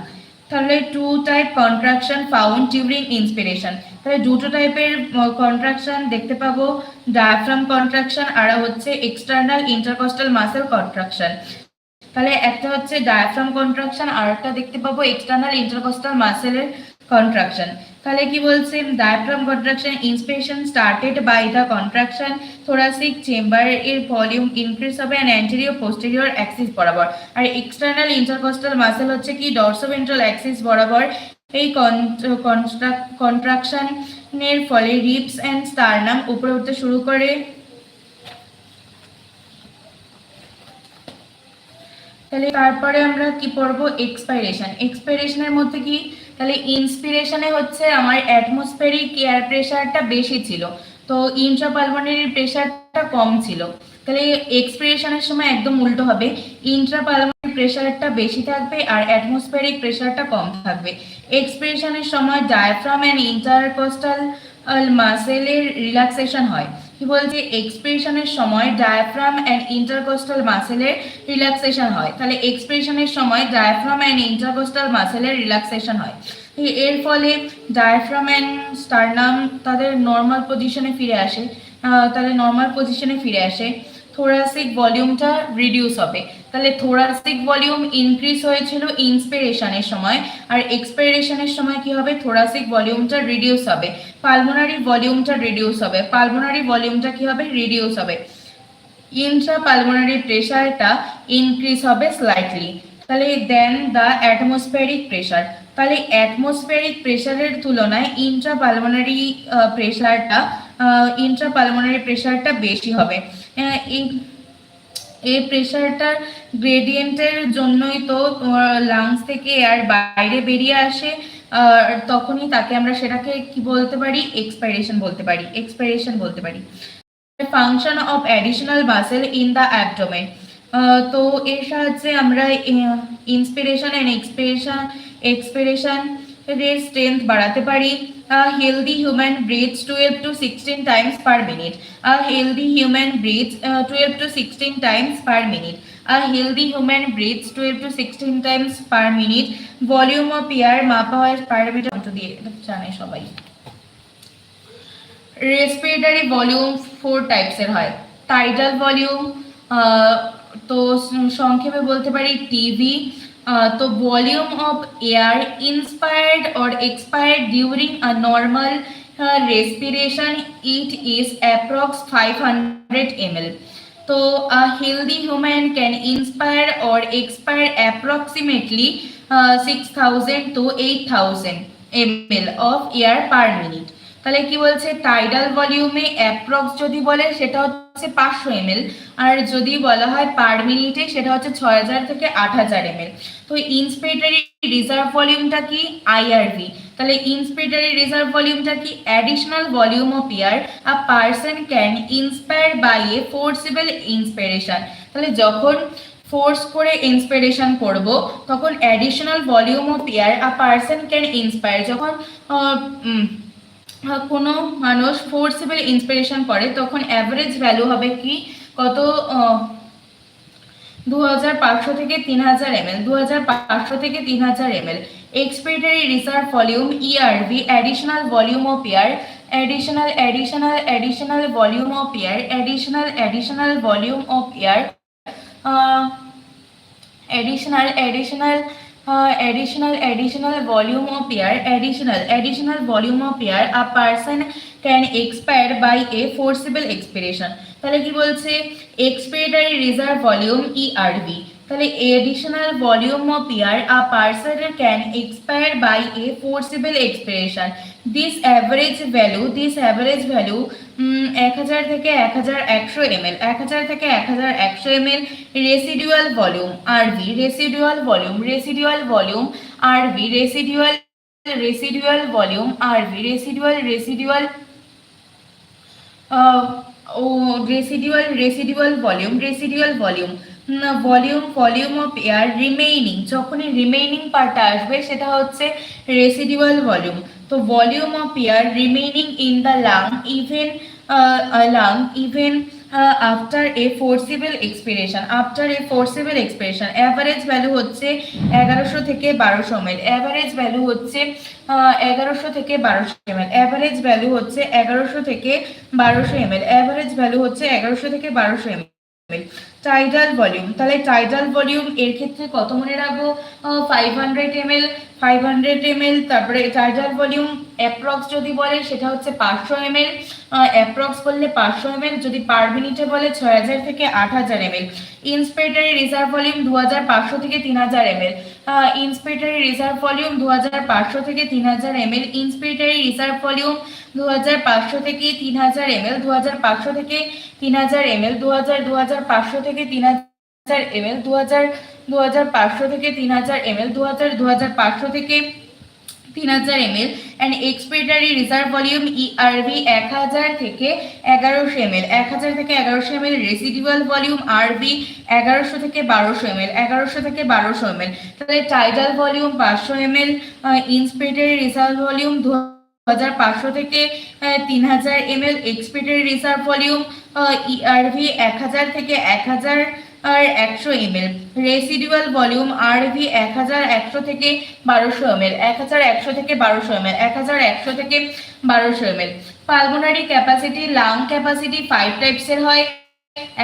তাহলে two type contraction found during inspiration. তাহলে দুটো টাইপের contraction দেখতে পাবো, diaphragm contraction আর হচ্ছে external intercostal muscle contraction. তাহলে একটা হচ্ছে ডায়াফ্রাম কন্ট্রাকশন আর একটা দেখতে পাবো এক্সটার্নাল ইন্টারকস্টাল মাসেলের কন্ট্রাকশন। তাহলে কি বলছে, diaphragm contraction inspiration started by the contraction thoracic chamber এর ভলিউম ইনক্রিজ হবে অ্যান্ড অ্যান্টেরিয়র পোস্টেরিয়র অ্যাক্সিস বরাবর, আর এক্সটার্নাল ইন্টারকস্টাল মাসেল হচ্ছে কি ডরসোভেন্ট্রাল অ্যাক্সিস বরাবর। এই কন্ট্রাকশনের ফলে রিবস অ্যান্ড স্টারনাম উপরে উঠতে শুরু করে। তাহলে তারপরে আমরা কি পড়বো, এক্সপাইরেশন। এক্সপাইরেশনের মধ্যে কি, তাহলে ইন্সপিরেশনে হচ্ছে আমার অ্যাটমসফেরিক এয়ার প্রেশারটা বেশি ছিল, তো ইন্ট্রাপালমোনারি প্রেশারটা কম ছিল। তাহলে এক্সপিরেশনের সময় একদম উল্টো হবে, ইন্ট্রাপালমোনারি প্রেশারটা বেশি থাকবে আর অ্যাটমসফেরিক প্রেশারটা কম থাকবে। এক্সপিরেশনের সময় ডায়াফ্রাম অ্যান্ড ইন্টারকস্টাল মাসেলের রিল্যাক্সেশন হয়। কি বলছে, এক্সপিরেশনের সময় ডায়াফ্রাম অ্যান্ড ইন্টারকস্টাল মাসেলের রিল্যাক্সেশন হয়। তাহলে এক্সপিরেশনের সময় ডায়াফ্রাম অ্যান্ড ইন্টারকস্টাল মাসেলের রিল্যাক্সেশন হয়। এর ফলে ডায়াফ্রাম অ্যান্ড স্টারনাম তাদের নর্মাল পজিশনে ফিরে আসে, থোরাসিক ভলিউমটা রিডিউস হবে। তাহলে থোরাসিক ভলিউম ইনক্রিজ হয়েছিল ইন্সপিরেশনের সময়, আর এক্সপিরেশনের সময় কি হবে, থোরাসিক ভলিউমটা রিডিউস হবে, পালমোনারি ভলিউমটা কি হবে, রিডিউস হবে। ইন্ট্রাপালমোনারি প্রেশারটা ইনক্রিজ হবে স্লাইটলি। তাহলে দেন দ্য অ্যাটমসফেরিক প্রেশার, তাহলে অ্যাটমসফেরিক প্রেশারের তুলনায় ইন্ট্রাপালমোনারি প্রেশারটা বেশি হবে। এই প্রেশারটার গ্রেডিয়েন্টের জন্যই তো লাংস থেকে এয়ার বাইরে বেরিয়ে আসে, তখনই তাকে আমরা সেটাকে কি বলতে পারি, এক্সপাইরেশন বলতে পারি। Function of additional muscle in the abdomen, তো এর সাহায্যে আমরা ইন্সপিরেশন অ্যান্ড এক্সপিরেশন এর স্ট্রেংথ বাড়াতে পারি। A healthy human breathes 12 to 16 times per minute. A healthy human breathes 12 to 16 times per minute. A healthy human breathes 12 to 16 times per minute. Volume of air মাপা হয় pyrometer দিয়ে, জানে সবাই। Respiratory volume 4 টাইপসের হয়। Tidal volume, তো সংক্ষেপে বলতে পারি টিভি। তো volume of air inspired or expired during a normal respiration, it is approx 500 ml. तो a healthy human can inspire or expire approximately 6,000 to 8,000 ml of air per minute। তাহলে কি বলছে tidal ভলিউমে approx যদি বলে সেটা হচ্ছে 500 ml, আর যদি বলা হয় পার মিনিটে সেটা হচ্ছে 6000 থেকে 8000 ml। তো ইন্সপিরেটরি রিজার্ভ ভলিউমটা কি আইআরভি। তাহলে ইন্সপিরেটরি রিজার্ভ ভলিউমটা কি additional volume of air a person can inspire by a forcible inspiration. তাহলে যখন ফোর্স করে ইন্সপিরেশন করব তখন additional volume of air a person can inspire, যখন কোনো মানুষ ফোর্সিবল ইন্সপিরেশন করে তখন অ্যাভারেজ ভ্যালু হবে কি কত 2500 থেকে 3000 ml, 2500 থেকে 3000 ml। Expiratory reserve volume ERV additional volume of air, additional volume of air, additional volume of air, uh, additional volume of air, additional volume of air a person can expire by a forcible expiration। তাহলে কি বলছে expiratory reserve volume ERV, তাহলে additional volume of air a person can expire by a forcible expiration. This average value 1000 থেকে 1100 ml, 1000 থেকে 1100 ml। Residual volume RV, residual volume RV, residual volume RV, residual volume of air remaining, যখনই remaining পার্টটা আসবে সেটা হচ্ছে residual volume. তো volume of air remaining in the lung even after a forcible expiration, average value হচ্ছে 1100 থেকে 1200 ml, average value হচ্ছে 1100 থেকে 1200 ml, অ্যাভারেজ ভ্যালু হচ্ছে 1100 থেকে 1200 ml, অ্যাভারেজ ভ্যালু হচ্ছে 1100 থেকে 1200 ml। টাইডাল ভলিউম, তাহলে টাইডাল ভলিউম এর ক্ষেত্রে কত মনে রাখবো 500 ml। তারপরে টাইডাল ভলিউম অ্যাপ্রক্স যদি বলে সেটা হচ্ছে 500 ml, অ্যাপ্রক্স বললে 500 ml, যদি পার মিনিটে বলে 6000 থেকে 8000 ml। ইন্সপিরেটরি রিজার্ভ ভলিউম 2500 থেকে 3000 ml, ইন্সপিরেটরি রিজার্ভ ভলিউম 2500 থেকে 3000 ml, ইন্সপিরেটরি রিজার্ভ ভলিউম 2500 থেকে 3000 ml, 2500 থেকে 3000 ml, 2500 থেকে 3000 ml, 2500 থেকে 3000 ml, 2500 থেকে 3000 ml। and expiratory reserve volume ERV 1000 থেকে 1100 ml, 1000 থেকে 1100 ml। residual volume RV 1100 থেকে 1200 ml, 1100 থেকে 1200 ml। তাহলে tidal volume 500 ml, inspiratory reserve volume 2500 থেকে 3000 ml, expiratory reserve volume ERV 1000 থেকে 1100 ml, রেসিডুয়াল ভলিউম আরভি 1100 থেকে 1200 ml, 1100 থেকে 1200 ml, 1100 থেকে 1200 ml। Pulmonary capacity, lung capacity 5 টাইপসের হয়।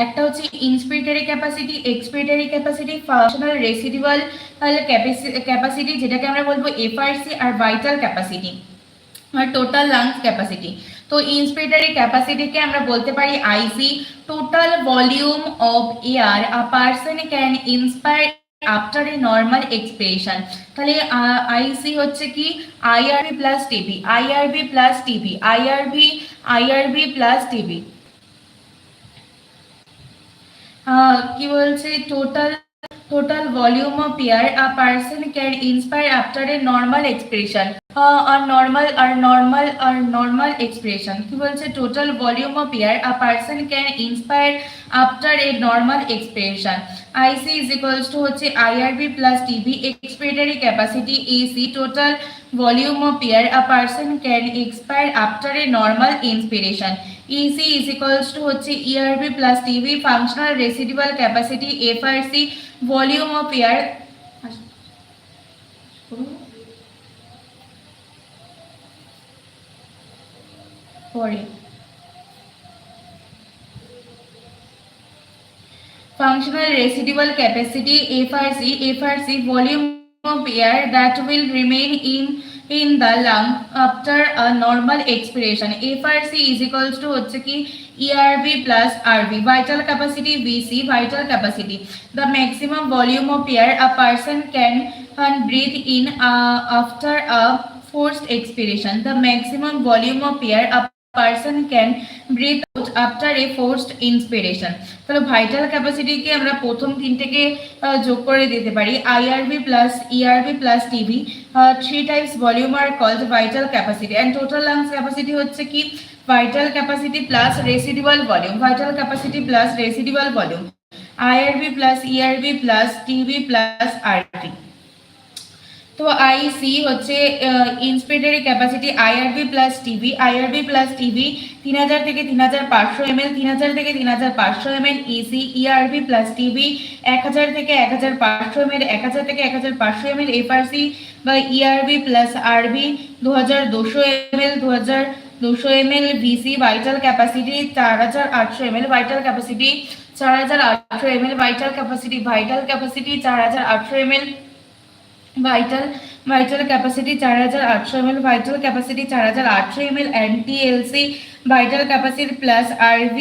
একটা হচ্ছে inspiratory capacity, expiratory capacity, functional residual capacity যেটাকে আমরা বলবো এফআরসি, আর ভাইটাল ক্যাপাসিটি আর টোটাল লাংস ক্যাপাসিটি। তো ইন্সপিরেটরি ক্যাপাসিটিকে আমরা বলতে পারি IC, total volume of air a person can inspire after a normal expiration. তাহলে আইসি হচ্ছে কি IRV plus TV, IRV plus TV, IRV plus TV. কি বলছে total volume of air a person can inspire after a normal expiration, normal expiration। কি বলছে total volume of air a person can inspire after a normal expiration। IC is equals to হচ্ছে IRB plus TB, expiratory capacity AC, total volume of air a person can expire after a normal inspiration। EC is equals to হচ্ছে ERB plus TB, functional residual capacity FRC, volume of air functional residual capacity FRC, volume of air that will remain in in the lung after a normal expiration. FRC is equals to হচ্ছে কি ERV plus RV, vital capacity VC, vital capacity, the maximum volume of air a person can breathe in after a forced expiration, the maximum volume of air a person can breathe out after a forced inspiration. তাহলে vital ক্যাপাসিটিকে আমরা প্রথম তিনটেকে যোগ করে দিতে পারি IRV plus ERV plus TV, three types volume are called vital capacity, and total lungs capacity হচ্ছে কি vital capacity plus residual volume, vital capacity plus residual volume, IRV plus ERV plus TV plus RT. তো IC হচ্ছে inspiratory capacity IRV plus TV, IRV plus TV 3000 থেকে 3500 ml, 3000 থেকে 3500 ml, EC ERV plus TV 1000 থেকে 1500 ml, 1000 থেকে 1500 ml, FRC বা ইআরবি plus আরবি 2200 ml, 2200 ml, VC vital capacity 4800 ml, vital capacity 4800 ml, vital capacity 4800 ml, vital capacity 4800 ml, vital capacity 4800 ml, and TLC vital capacity plus RV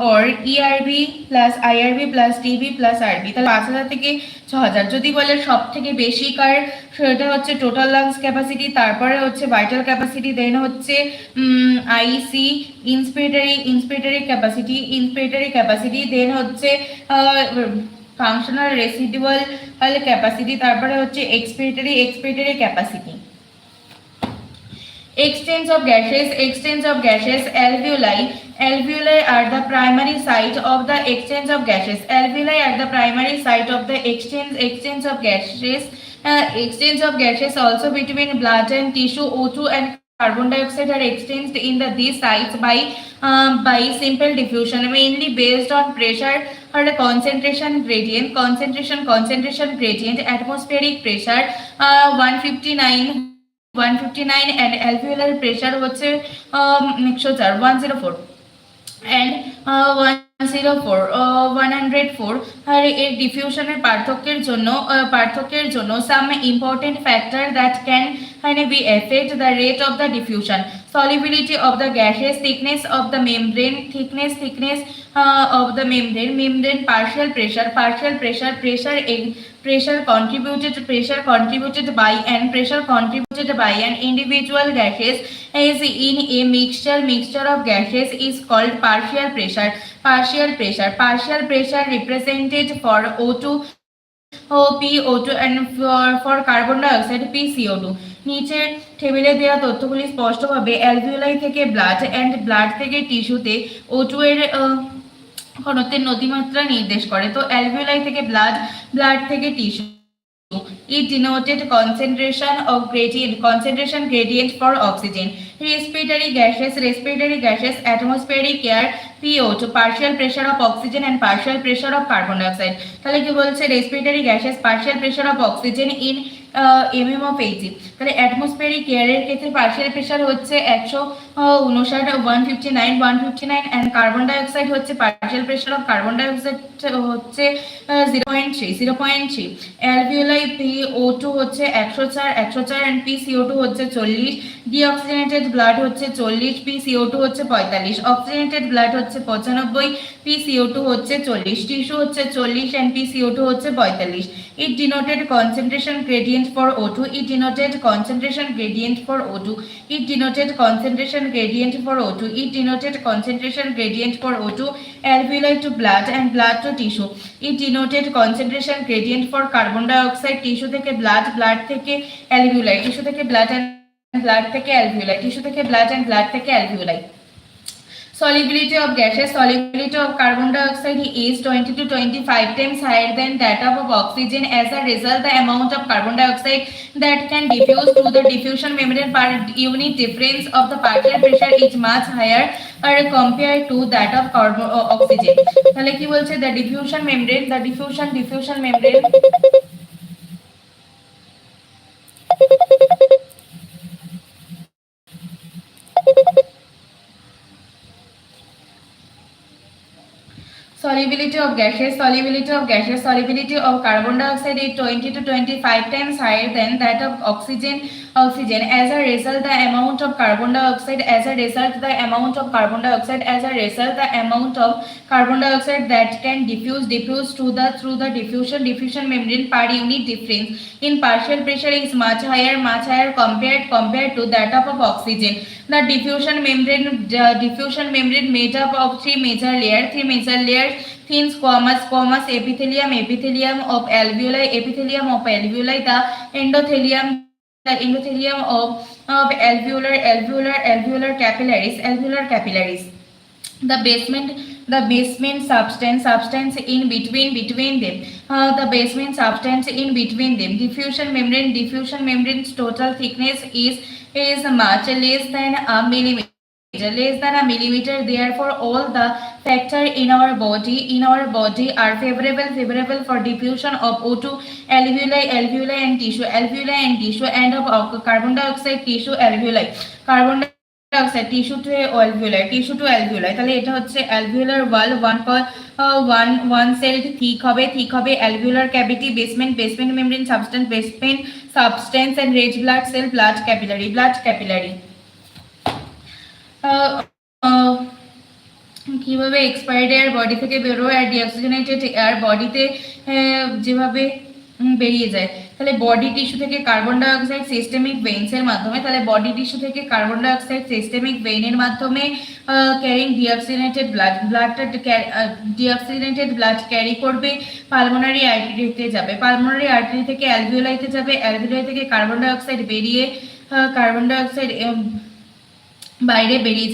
or ERV plus IRV plus TB plus RV। তাহলে 5000 থেকে 6000 যদি বলে সব থেকে বেশি কার সেটা হচ্ছে total lungs capacity, তারপরে হচ্ছে ভাইটাল ক্যাপাসিটি, দেন হচ্ছে আইসি ইন্সপিরেটরি ক্যাপাসিটি, দেন হচ্ছে ফাংশনাল রেসিডুয়াল ক্যাপাসিটি, তারপরে হচ্ছে expiratory capacity. Exchange of gases, alveoli are the primary site of the exchange of gases, alveoli are the primary site of the exchange of gases, exchange of gases also between blood and tissue, O2 and carbon dioxide are exchanged in these sites by simple diffusion, mainly based on pressure or concentration gradient, atmospheric pressure 159 and alveolar pressure হচ্ছে 104 and 104 আর এর ডিফিউশনের পার্থক্যের জন্য some important factor that can be affect the rate of the diffusion, solubility of the gases, thickness of the membrane, of the membrane, partial pressure contributed by an individual gases is in a mixture of gases is called partial pressure represented for O2 PO2 and for carbon dioxide PCO2। নিচের টেবিলে দেওয়া তথ্যগুলি স্পষ্টভাবে alveoli থেকে blood থেকে টিস্যুতে O2 এর ঘনত্বের নতিমাত্রা নির্দেশ করে। তো অ্যালভিওলাই থেকে ব্লাড থেকে tissue, it denoted concentration gradient for oxygen, respiratory gases, atmospheric air PO2, partial pressure of oxygen and partial pressure of carbon dioxide। তাহলে কি বলছে respiratory gases, partial pressure of oxygen in mm of Hg। তাহলে atmospheric এয়ারের ক্ষেত্রে partial pressure হচ্ছে 159 and carbon dioxide হচ্ছে partial pressure of carbon dioxide হচ্ছে 0.3। Alveoli PO2 হচ্ছে 104 and PCO2 হচ্ছে 40, ডিঅক্সিজেনেটেড ব্লাড হচ্ছে 40, PCO2 হচ্ছে 45, অক্সিজেনেটেড ব্লাড হচ্ছে 95, PCO2 হচ্ছে 40, টিস্যু হচ্ছে 40 and PCO2 হচ্ছে 45। It denoted concentration gradient for O2, it denoted concentration gradient for O2, it denoted concentration gradient for O2, it denoted concentration gradient for O2, alveoli to blood and blood to tissue, it denoted concentration gradient for carbon dioxide, tissue থেকে blood থেকে alveoli, tissue থেকে blood and blood থেকে alveoli, tissue থেকে blood and blood থেকে alveoli। Solubility of gases, solubility of carbon dioxide is 20 to 25 times higher than that of oxygen. As a result, the amount of carbon dioxide that can diffuse through the diffusion membrane per unit difference of the partial pressure is much higher compared to that of oxygen। তাহলে কি বলছে the diffusion membrane Solubility of gases, solubility of gases, solubility of carbon dioxide is 20 to 25 times higher than that of oxygen. Oxygen. As a result, the amount of carbon dioxide, as a result, the amount of carbon dioxide, as a result, the amount of carbon dioxide that can diffuse through the diffusion membrane per unit difference in partial pressure is much higher compared to that of oxygen. The diffusion membrane made up of three major layers: thin epithelium of alveoli, the endothelium of alveolar capillaries. The basement substance in between them. The basement substance in between them. Diffusion membrane's total thickness is much less than a millimeter. Therefore all the factor in our body are favorable for diffusion of O2 alveoli and tissue and of carbon dioxide tissue alveoli. Carbon dioxide tissue to alveoli তাহলে এটা হচ্ছে alveolar wall one cell thick হবে alveolar cavity basement membrane substance and red blood cell blood capillary কিভাবে expired air body থেকে বেরোয় আর deoxygenated air বডিতে যেভাবে বেরিয়ে যায়। তাহলে বডি টিস্যু থেকে কার্বন ডাইঅক্সাইড সিস্টেমিক ভেইনস এর মাধ্যমে, তাহলে বডি টিস্যু থেকে কার্বন ডাইঅক্সাইড সিস্টেমিক ভেইনের মাধ্যমে ক্যারিং ডিঅক্সিজেনেটেড ব্লাড ক্যারি করবে পালমোনারি আর্টারিতে যাবে, পালমোনারি আর্টারি থেকে অ্যালভিওলাইতে যাবে, অ্যালভিওলাই থেকে কার্বন ডাইঅক্সাইড বাইরে বেরিয়ে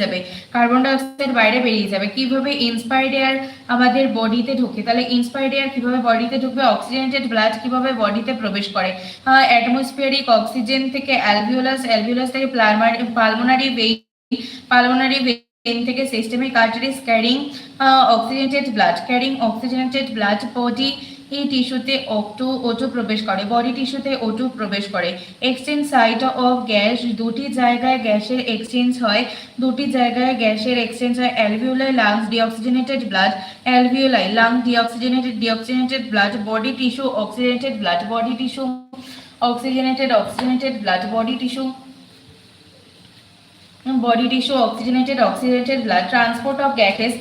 যাবে। কিভাবে ইন্সপায়ার্ড এয়ার আমাদের বডিতে ঢোকে, তাহলে ইন্সপায়ার্ড এয়ার কিভাবে বডিতে ঢুকবে, অক্সিজেনেটেড ব্লাড কিভাবে বডিতে প্রবেশ করে, অ্যাটমসফিয়ারিক অক্সিজেন থেকে অ্যালভিওলাস থেকে পালমোনারি ভেইন থেকে systemic arteries carrying oxygenated blood body এই টিস্যুতে O2 প্রবেশ করে, বডি টিস্যুতে O2 প্রবেশ করে। এক্সচেঞ্জ সাইট অফ গ্যাস, দুটি জায়গায় গ্যাসের এক্সচেঞ্জ হয়, alveoli lungs deoxygenated blood, deoxygenated blood, body tissue oxygenated blood, oxygenated blood, body tissue oxygenated blood. Transport of gases.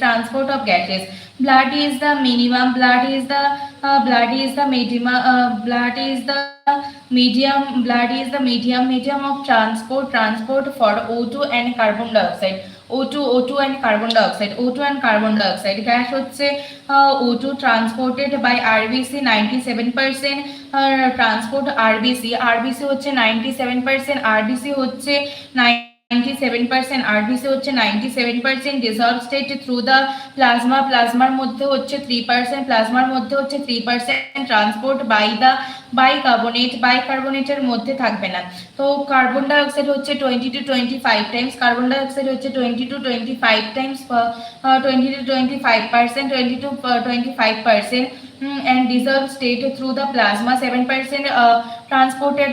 Blood is the medium of transport for O2 and carbon dioxide. O2 and carbon dioxide. Gas হচ্ছে O2 transported by RBC 97%, transport RBC হচ্ছে 97%, RBC হচ্ছে 97%, dissolved state through the প্লাজমার মধ্যে হচ্ছে 3%, transport বাইকার্বনেটের মধ্যে থাকবে না। তো carbon dioxide হচ্ছে 20 to 25 Times, 20 to 25% and dissolved state through the plasma 7%, transported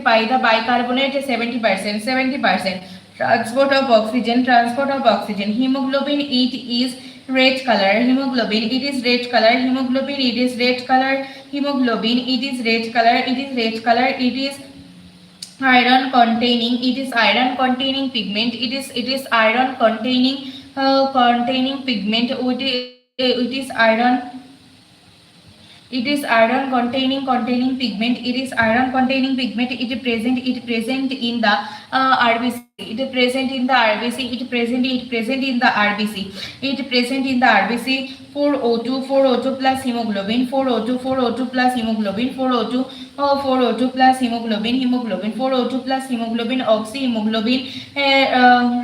by the bicarbonate 70%. Transport of oxygen. Hemoglobin, it is red color. Hemoglobin, it is red color. It is iron containing pigment. It is iron containing pigment. It is iron containing pigment. It present in the RBC. It present in the RBC. 4O2 plus hemoglobin. 4O2 plus hemoglobin. 4O2 plus hemoglobin. Oxyhemoglobin,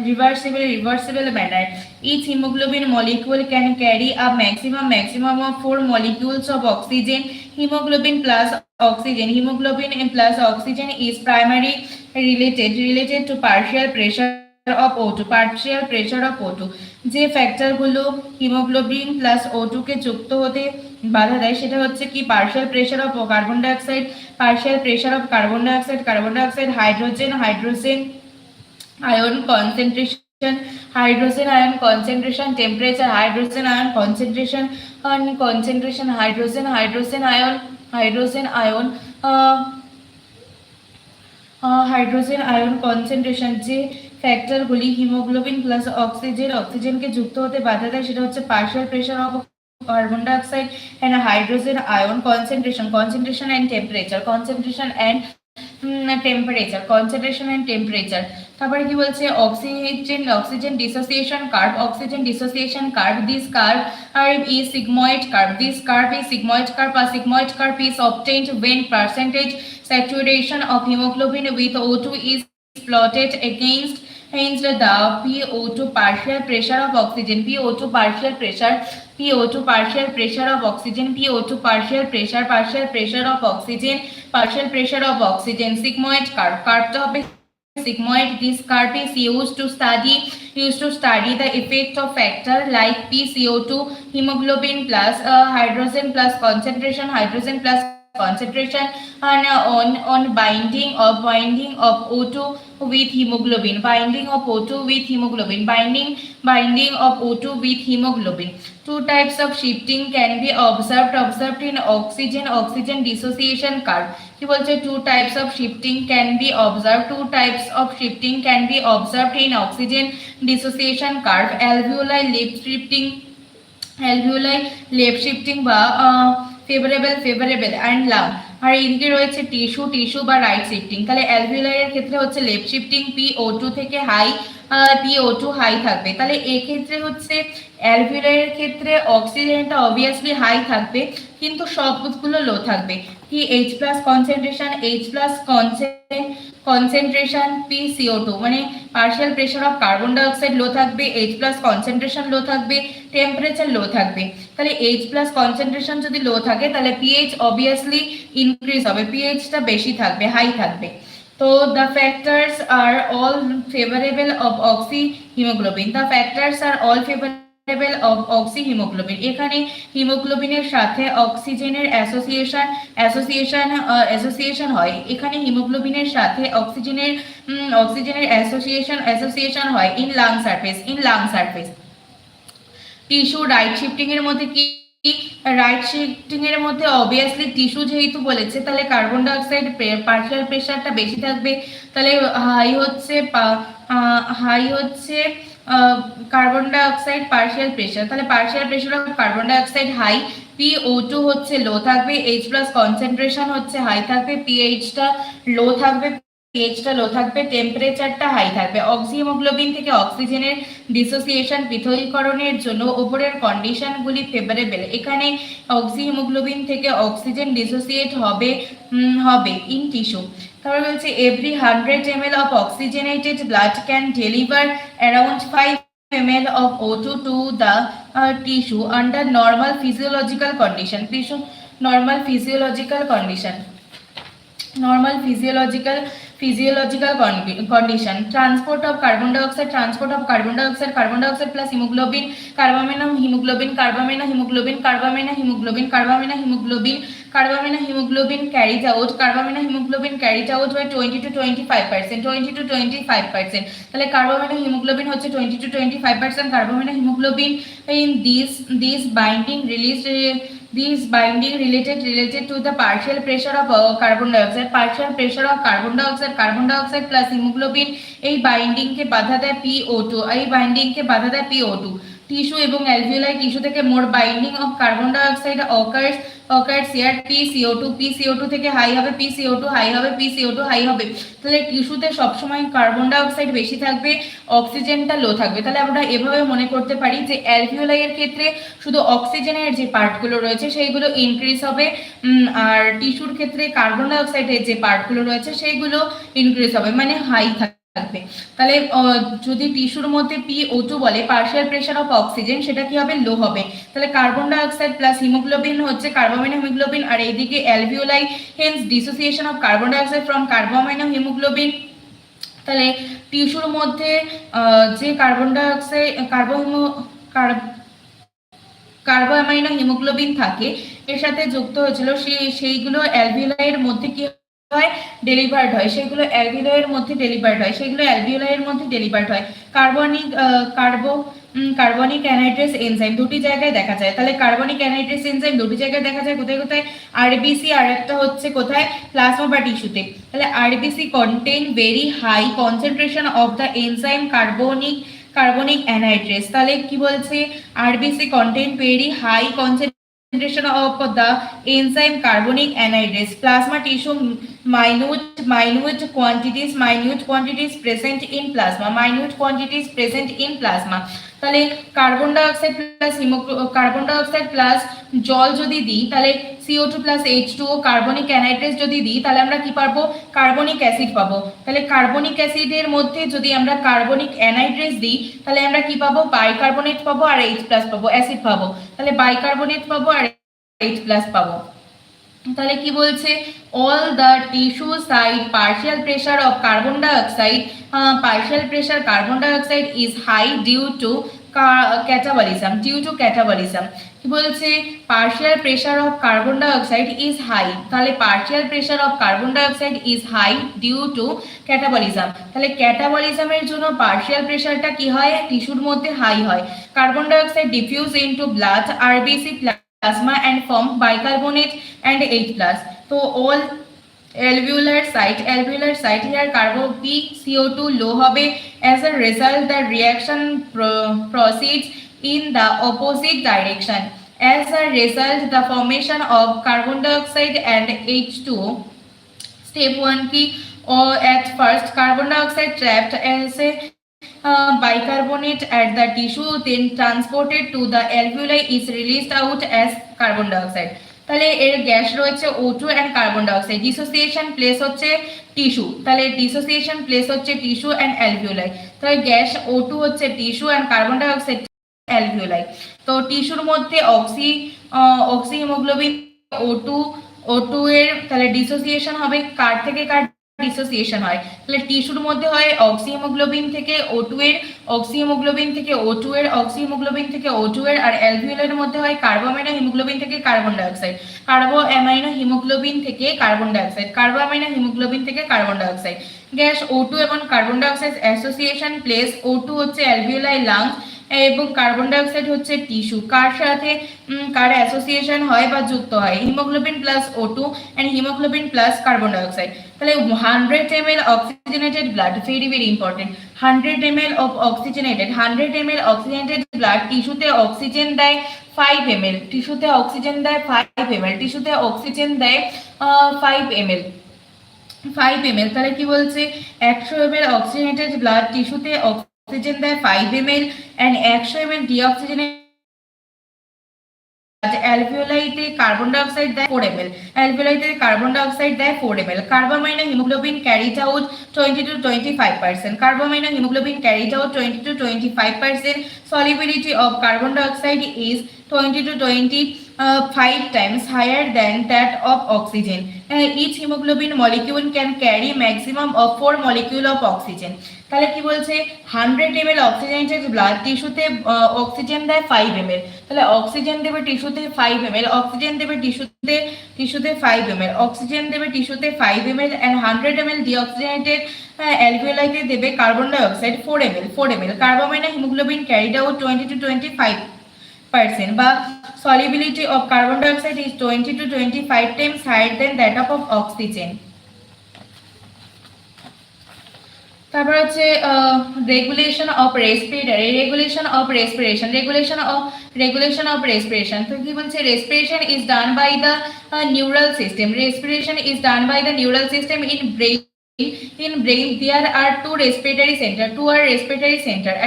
reversible manner. Each hemoglobin molecule can carry a maximum of 4 molecules of oxygen. Hemoglobin plus oxygen is primarily related to partial pressure of O2. যে ফ্যাক্টরগুলো haemoglobin plus O2 কে যুক্ত হতে বাধা দেয় সেটা হচ্ছে কি, partial pressure of carbon dioxide, hydrogen ion concentration hydrogen ion concentration, temperature, hydrogen ion concentration, concentration, hydrogen ion, hydrogen ion concentration, যে ফ্যাক্টরগুলি haemoglobin plus অক্সিজেনকে যুক্ত হতে বাধা দেয় সেটা হচ্ছে partial pressure of carbon dioxide and hydrogen ion concentration and temperature. তারপরে কি বলছে oxygen dissociation curve, this curve is sigmoid curve. This curve is sigmoid curve. A sigmoid curve is obtained when percentage saturation of hemoglobin with O2 is plotted against the PO2 partial pressure of oxygen. PO2 partial pressure of oxygen, PO2 partial pressure of oxygen, sigmoid curve to হবে sigmoid. This curve is used to study the effect of factor like PCO2, hemoglobin plus hydrogen plus concentration on binding of O2 with hemoglobin, binding of O2 with hemoglobin. Two types of shifting can be observed in oxygen dissociation curve. কি বলছে two types of shifting can be observed in oxygen dissociation curve. alveoli left shifting বা favourable and lung, আর এদিকে রয়েছে tissue বা right shifting. তাহলে অ্যালভিওলাইয়ের ক্ষেত্রে হচ্ছে left shifting, PO2 থেকে PO2 হাই থাকবে। তাহলে এক্ষেত্রে হচ্ছে অ্যালভিওলাইয়ের ক্ষেত্রে অক্সিজেনটা অবভিয়াসলি হাই থাকবে কিন্তু সবগুলো লো থাকবে। কি H+ কনসেন্ট্রেশন PCO2 মানে partial pressure of carbon dioxide low থাকবে, H+ কনসেন্ট্রেশন লো থাকবে, টেম্পারেচার লো থাকবে। তাহলে H+ কনসেন্ট্রেশন যদি লো থাকে তাহলে pH অবভিয়াসলি ইনক্রিজ হবে, pHটা বেশি থাকবে, হাই থাকবে। তো the factors are all favorable of oxyhemoglobin. এখানে হিমোগ্লোবিনের সাথে অক্সিজেনের অ্যাসোসিয়েশন হয়। এখানে হিমোগ্লোবিনের সাথে অক্সিজেনের অ্যাসোসিয়েশন হয় in lung surface. Tissue right shifting এর মধ্যে কি রাইট শিফটিং এর মধ্যে অবভিয়াসলি টিস্যু যেহেতু বলেছে তাহলে কার্বন ডাইঅক্সাইড পার্শিয়াল প্রেশারটা বেশি থাকবে। তাহলে হাই হচ্ছে কার্বন ডাইঅক্সাইড পার্শিয়াল প্রেশার, তাহলে partial pressure of carbon dioxide high, PO2 হচ্ছে লো থাকবে, H+ কনসেন্ট্রেশন হচ্ছে হাই থাকবে, pHটা লো থাকবে, টেম্পারেচারটা হাই থাকবে। অক্সিহিমোগ্লোবিন থেকে অক্সিজেনের ডিসোসিয়েশন পৃথকীকরণের জন্য উপরের কন্ডিশনগুলি ফেভারেবল। এখানে অক্সিহিমোগ্লোবিন থেকে অক্সিজেন ডিসোসিয়েট হবে ইন টিস্যু। তারপরে বলছে every 100 ml of oxygenated blood can deliver around 5 ml of O2 to the tissue under normal physiological condition. Transport of carbon dioxide plus hemoglobin, carbamino hemoglobin carried out by 20 to 25%, তাহলে carbamino hemoglobin হচ্ছে 20 to 25%। carbamino hemoglobin in these binding related to the partial pressure of carbon dioxide carbon dioxide plus hemoglobin এই binding কে বাধা দেয় PO2 tissue এবং alveoli tissue থেকে more binding of carbon dioxide occurs here PCO2 থেকে high হবে, PCO2 high হবে। তাহলে টিস্যুতে সবসময় কার্বন ডাইঅক্সাইড বেশি থাকবে, অক্সিজেনটা লো থাকবে। তাহলে আমরা এভাবে মনে করতে পারি যে অ্যালভিওলাই এর ক্ষেত্রে শুধু অক্সিজেনের যে পার্টগুলো রয়েছে সেইগুলো ইনক্রিজ হবে, আর টিস্যুর ক্ষেত্রে কার্বন ডাইঅক্সাইডের যে পার্টগুলো রয়েছে সেইগুলো ইনক্রিজ হবে, মানে হাই থাকবে। তাহলে যদি টিস্যুর মধ্যে PO2 বলে পার্শিয়াল প্রেশার অফ অক্সিজেন, সেটা কি হবে, লো হবে। তাহলে কার্বন ডাইঅক্সাইড প্লাস হিমোগ্লোবিন হচ্ছে কার্বামিনো হিমোগ্লোবিন, আর এইদিকে alveoli, hence dissociation of carbon dioxide from carbamino haemoglobin. তাহলে টিস্যুর মধ্যে যে কার্বন ডাইঅক্সাইড কার্বোঅ্যামাইনো হিমোগ্লোবিন থাকে এর সাথে যুক্ত হয়েছিল সেইগুলো অ্যালভিওলাই এর মধ্যে কি হয় ডেলিভার্ড হয়, সেগুলো অ্যালভিওলাইয়ের মধ্যে ডেলিভার্ড হয়, সেগুলো অ্যালভিওলাইয়ের মধ্যে ডেলিভার্ড হয়। কার্বনিক অ্যানহাইড্রেস এনজাইম দুটি জায়গায় দেখা যায়। তাহলে কার্বনিক অ্যানহাইড্রেস এনজাইম দুটি জায়গায় দেখা যায়, কোথায় কোথায়? আরবিসি, আর একটা হচ্ছে কোথায়? প্লাজমা বা টিস্যুতে। তাহলে RBC contain very high concentration of the enzyme carbonic anhydrase. তাহলে কি বলছে? RBC contain very high concentration of the enzyme carbonic anhydrase. Plasma tissue minute quantities present in plasma, minute quantities present in plasma. তাহলে carbon dioxide plus জল যদি দিই তাহলে CO2 plus H2O carbonic anhydrase যদি দিই তাহলে আমরা কি পাবো? কার্বনিক অ্যাসিড পাবো। তাহলে কার্বনিক অ্যাসিডের মধ্যে যদি আমরা কার্বনিক অ্যানহাইড্রেস দিই তাহলে আমরা কি পাবো? বাইকার্বনেট পাবো আর H+ পাবো, অ্যাসিড পাবো। তাহলে বাইকার্বনেট পাবো আর H+ পাবো। তাহলে কি বলছে? All the tissue side partial pressure of carbon dioxide is high due to catabolism. কি বলছে? Partial pressure of carbon dioxide is high. তাহলে partial pressure of carbon dioxide is high due to catabolism. তাহলে ক্যাটাবলিজমের জন্য partial প্রেশারটা কি হয়? টিস্যুর মধ্যে হাই হয়। Carbon dioxide diffuse into blood, RBC plasma and form bicarbonate and H+. So all alveolar site here carbon PCO2 low হবে। As a result the reaction proceeds in the opposite direction. As a result the formation of carbon dioxide and H2O. Step 1 ki at first carbon dioxide trapped as a bicarbonate at the tissue, then transported to the alveoli is released out as carbon dioxide. তাহলে এর gas রয়েছে O2 and carbon dioxide. Dissociation place হচ্ছে tissue, তাহলে dissociation place হচ্ছে tissue and alveoli. তাহলে gas O2 হচ্ছে tissue and carbon dioxide alveoli. তো টিস্যুর মধ্যে অক্সি হিমোগ্লোবিন O2 এর তাহলে ডিসোসিয়েশন হবে, কার থেকে কার ডিসোসিয়েশন হয়? তাহলে টিস্যুর মধ্যে হয় অক্সি হিমোগ্লোবিন থেকে O2 এর, আর অ্যালভিওলাইয়ের মধ্যে হয় কার্বোঅ্যামাইনো হিমোগ্লোবিন থেকে কার্বন ডাইঅক্সাইড। গ্যাস O2 এবং carbon dioxide association place. O2 হচ্ছে অ্যালভিওলাই লাংস এবং কার্বন ডাইঅক্সাইড হচ্ছে টিস্যু। কার সাথে কার অ্যাসোসিয়েশন হয় বা যুক্ত হয়? Haemoglobin plus O2 and haemoglobin plus carbon dioxide. তাহলে 100 ml oxygenated blood, very important. 100 ml of oxygenated blood টিস্যুতে অক্সিজেন দেয় 5 ml, টিস্যুতে অক্সিজেন দেয় 5 ml। তাহলে কি বলছে? 100 ml অক্সিজেনেটেড ব্লাড টিস্যুতে অক্সিজেন দেয় 5 ml and 100 ml ডিঅক্সিজেনেটেড অ্যালভিওলাইতে কার্বন ডাইঅক্সাইড দেয় 4 ml, carbamino haemoglobin carried out 20 to 25%, solubility of carbon dioxide is 20 to 25 times higher than that of oxygen. Each hemoglobin molecule can carry maximum of 4 molecule of oxygen. তাহলে কি বলছে? 100 ml oxygenated blood টিস্যুতে oxygen দেয় 5 ml, তাহলে oxygen দেবে টিস্যুতে 5 ml, oxygen দেবে টিস্যুতে 5 ml and 100 ml ডিঅক্সিজেনেটেড অ্যালভিওলাইতে দেবে carbon dioxide 4 ml। Carbamino haemoglobin carried out 20 to 25% বা solubility of carbon dioxide is 20 to 25 times higher than that of oxygen. তারপর হচ্ছে রেগুলেশন অফ রেসপিরেশন। তো কি বলছে? Respiration is done by the neural system in brain there are two respiratory center,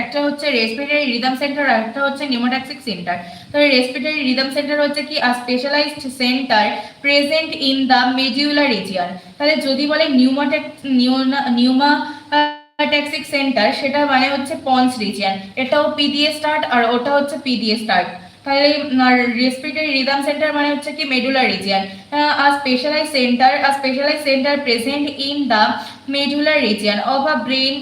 একটা হচ্ছে respiratory rhythm center আর একটা হচ্ছে pneumotactic center। তো respiratory rhythm center হচ্ছে কি a specialized center present in the medulla region। তাহলে যদি বলে pneumotactic center সেটা মানে হচ্ছে পন্স রিজিয়ন, এটাও পি দিয়ে স্টার্ট আর ওটা হচ্ছে পি দিয়ে স্টার্ট। তাহলে রেসপিরেটরি রিদম সেন্টার মানে হচ্ছে কি medulla region. a specialized center present in the medulla region of a brain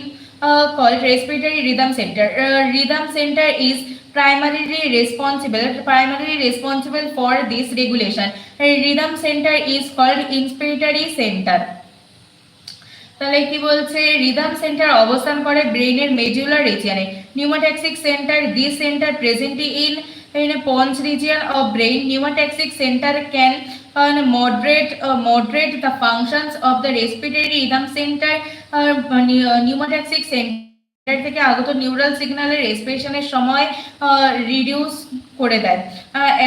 called respiratory rhythm center. Rhythm center is primarily responsible for this regulation. Rhythm center is called inspiratory center. তাহলে কি বলছে, rhythm centre অবস্থান করে ব্রেইনের মেডুলার রিজিয়নে। Pneumotaxic centre, this centre present in a pons region of brain. Pneumotaxic center can moderate the functions of the respiratory rhythm center. Pneumotaxic center থেকে আগত নিউরাল সিগন্যালের রেসপিরেশনের সময় রিডিউস করে দেয়।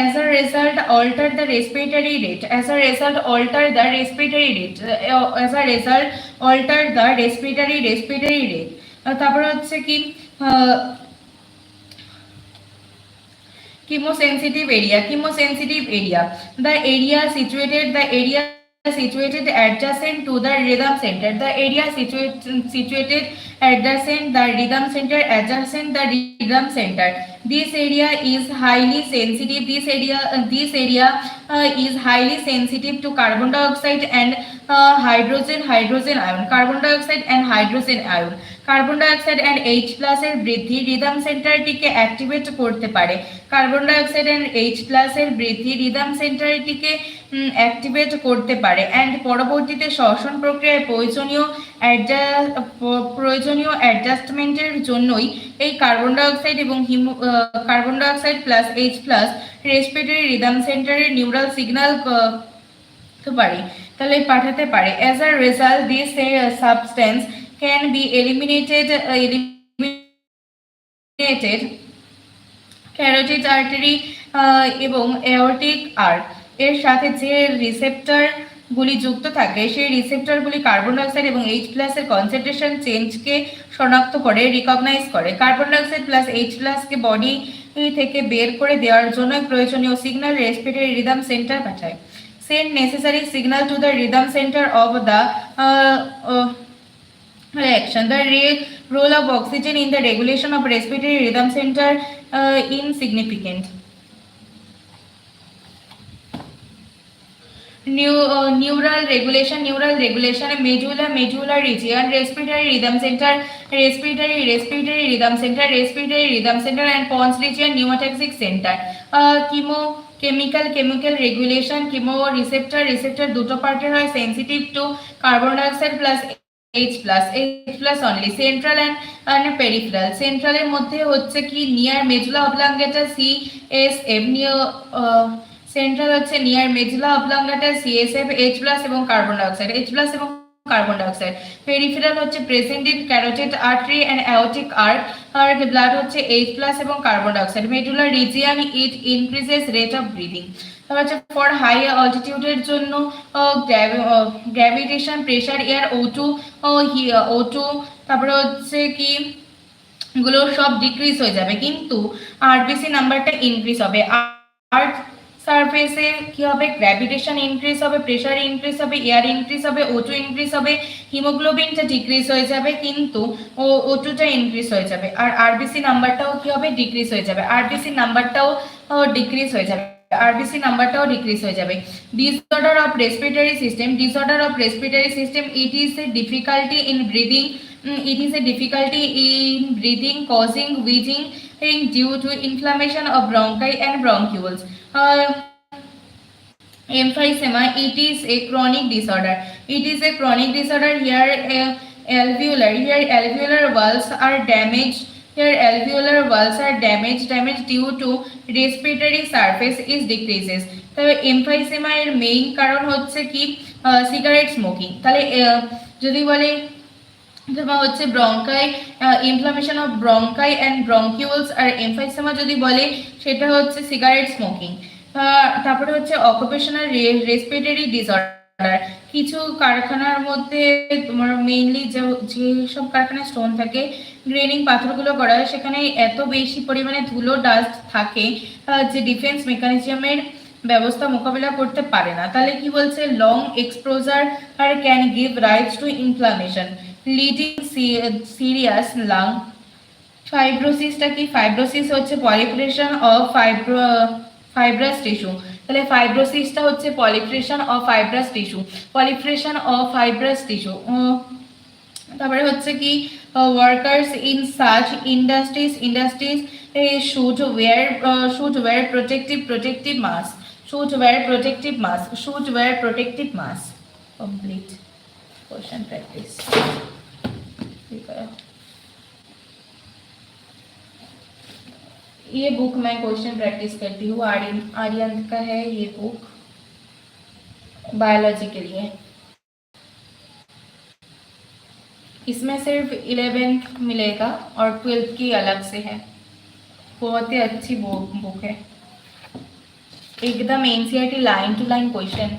as a result alter the respiratory rate, as a result alter the respiratory rate, as a result alter the respiratory rate। তারপরে হচ্ছে কি chemosensitive area, the area situated adjacent to the rhythm center, the area situated adjacent the rhythm center, this area is highly sensitive, is highly sensitive to carbon dioxide and hydrogen ion, carbon dioxide and hydrogen ion, carbon dioxide and H+ এর বৃদ্ধি rhythm সেন্টারটিকে activate করতে পারে, carbon dioxide and H+ এর বৃদ্ধি rhythm সেন্টারটিকে activate করতে পারে and পরবর্তীতে শ্বসন প্রক্রিয়ায় প্রয়োজনীয় অ্যাডজাস্টমেন্টের জন্যই এই কার্বন ডাইঅক্সাইড এবং carbon dioxide plus H+ respiratory rhythm সেন্টারের নিউরাল সিগন্যাল পারে, তাহলে পাঠাতে পারে। As a result this substance can be eliminated carotid artery এবং aortic arc এর সাথে যে রিসেপ্টর গুলি যুক্ত থাকে সেই রিসেপ্টর গুলি কার্বন ডাইঅক্সাইড এবং H+ এর কনসেন্ট্রেশন চেঞ্জকে শনাক্ত করে রিকগনাইজ করে, কার্বন ডাইঅক্সাইড প্লাস H+ কে বডি থেকে বের করে দেওয়ার জন্য প্রয়োজনীয় সিগন্যাল রেসপিরেটরি রিদম সেন্টার পাঠায়। send necessary signal to the rhythm center of the reaction. The role of oxygen in the regulation of respiratory rhythm center insignificant. Neural regulation medulla region, respiratory rhythm center and pons region, pneumotaxic center. chemical regulation, receptor দুটো পার্টের হয়, sensitive to carbon dioxide plus H+ only, central and peripheral। central এর মধ্যে হচ্ছে কি near medulla oblongata CSF, central হচ্ছে near medulla oblongata CSF, H+ এবং carbon dioxide, peripheral হচ্ছে present in carotid artery and aortic arc, আর blood হচ্ছে H+ এবং carbon dioxide, medulla region it increases rate of breathing। For high অল্টিটিউডের জন্য gravitation, pressure, air, O2, তারপরে হচ্ছে কি এগুলো সব ডিক্রিজ হয়ে যাবে, কিন্তু আরবিসি নাম্বারটা ইনক্রিজ হবে। আর্থ সারফেসে কি হবে, গ্র্যাভিটেশন ইনক্রিজ হবে, প্রেসার ইনক্রিজ হবে, এয়ার ইনক্রিজ হবে, O2 ইনক্রিজ হবে, হিমোগ্লোবিনটা ডিক্রিজ হয়ে যাবে কিন্তু O2টা ইনক্রিজ হয়ে যাবে, আর আরবিসি নাম্বারটাও কি হবে, ডিক্রিজ হয়ে যাবে, আরবিসি নাম্বারটাও ডিক্রিজ হয়ে যাবে। Disorder of respiratory system, it is a difficulty in breathing, causing wheezing due to inflammation of bronchi and bronchioles. Emphysema, it is a chronic disorder, here alveolar valves are damaged, due to respiratory surface is decreases। তবে emphysema এর main কারণ হচ্ছে কি, cigarette smoking. তাহলে যদি বলে হচ্ছে bronchi, inflammation of bronchi and bronchioles, আর এমফাইসেমা যদি বলে সেটা হচ্ছে সিগারেট স্মোকিং। তারপরে হচ্ছে অকুপেশনাল রেসপিরেটরি ডিসঅর্ডার, কিছু কারখানার মধ্যে তোমার মেইনলি যেসব কারখানায় স্টোন থাকে, গ্রেনিং পাথরগুলো করা হয়, সেখানে এত বেশি পরিমাণে ধুলো ডাস্ট থাকে যে ডিফেন্স মেকানিজমের ব্যবস্থা মোকাবিলা করতে পারে না। তাহলে কি বলছে, long exposure can give rise to inflammation leading serious lung ফাইব্রোসিসটা কি, ফাইব্রোসিস হচ্ছে পলিফারেশন অফ ফাইব্রাস টিস্যু, তাহলে ফাইব্রোসিসটা হচ্ছে পলিফারেশন অফ ফাইব্রাস টিস্যু। তারপরে হচ্ছে কি, workers in such industries should wear protective mask, complete. Question practice ये बुक मैं क्वेश्चन प्रैक्टिस करती हूँ, आर्यन का है ये बुक बायोलॉजी के लिए। इसमें सिर्फ 11th मिलेगा और 12th की अलग से है। बहुत ही अच्छी बुक है, एकदम NCERT line to line question.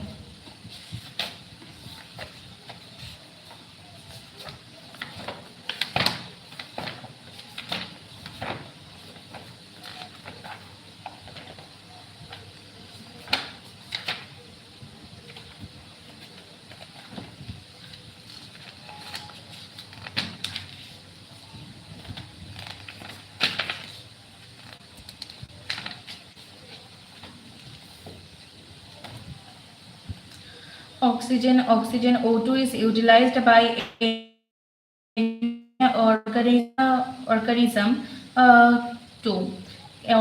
Oxygen O2 is utilized by organism to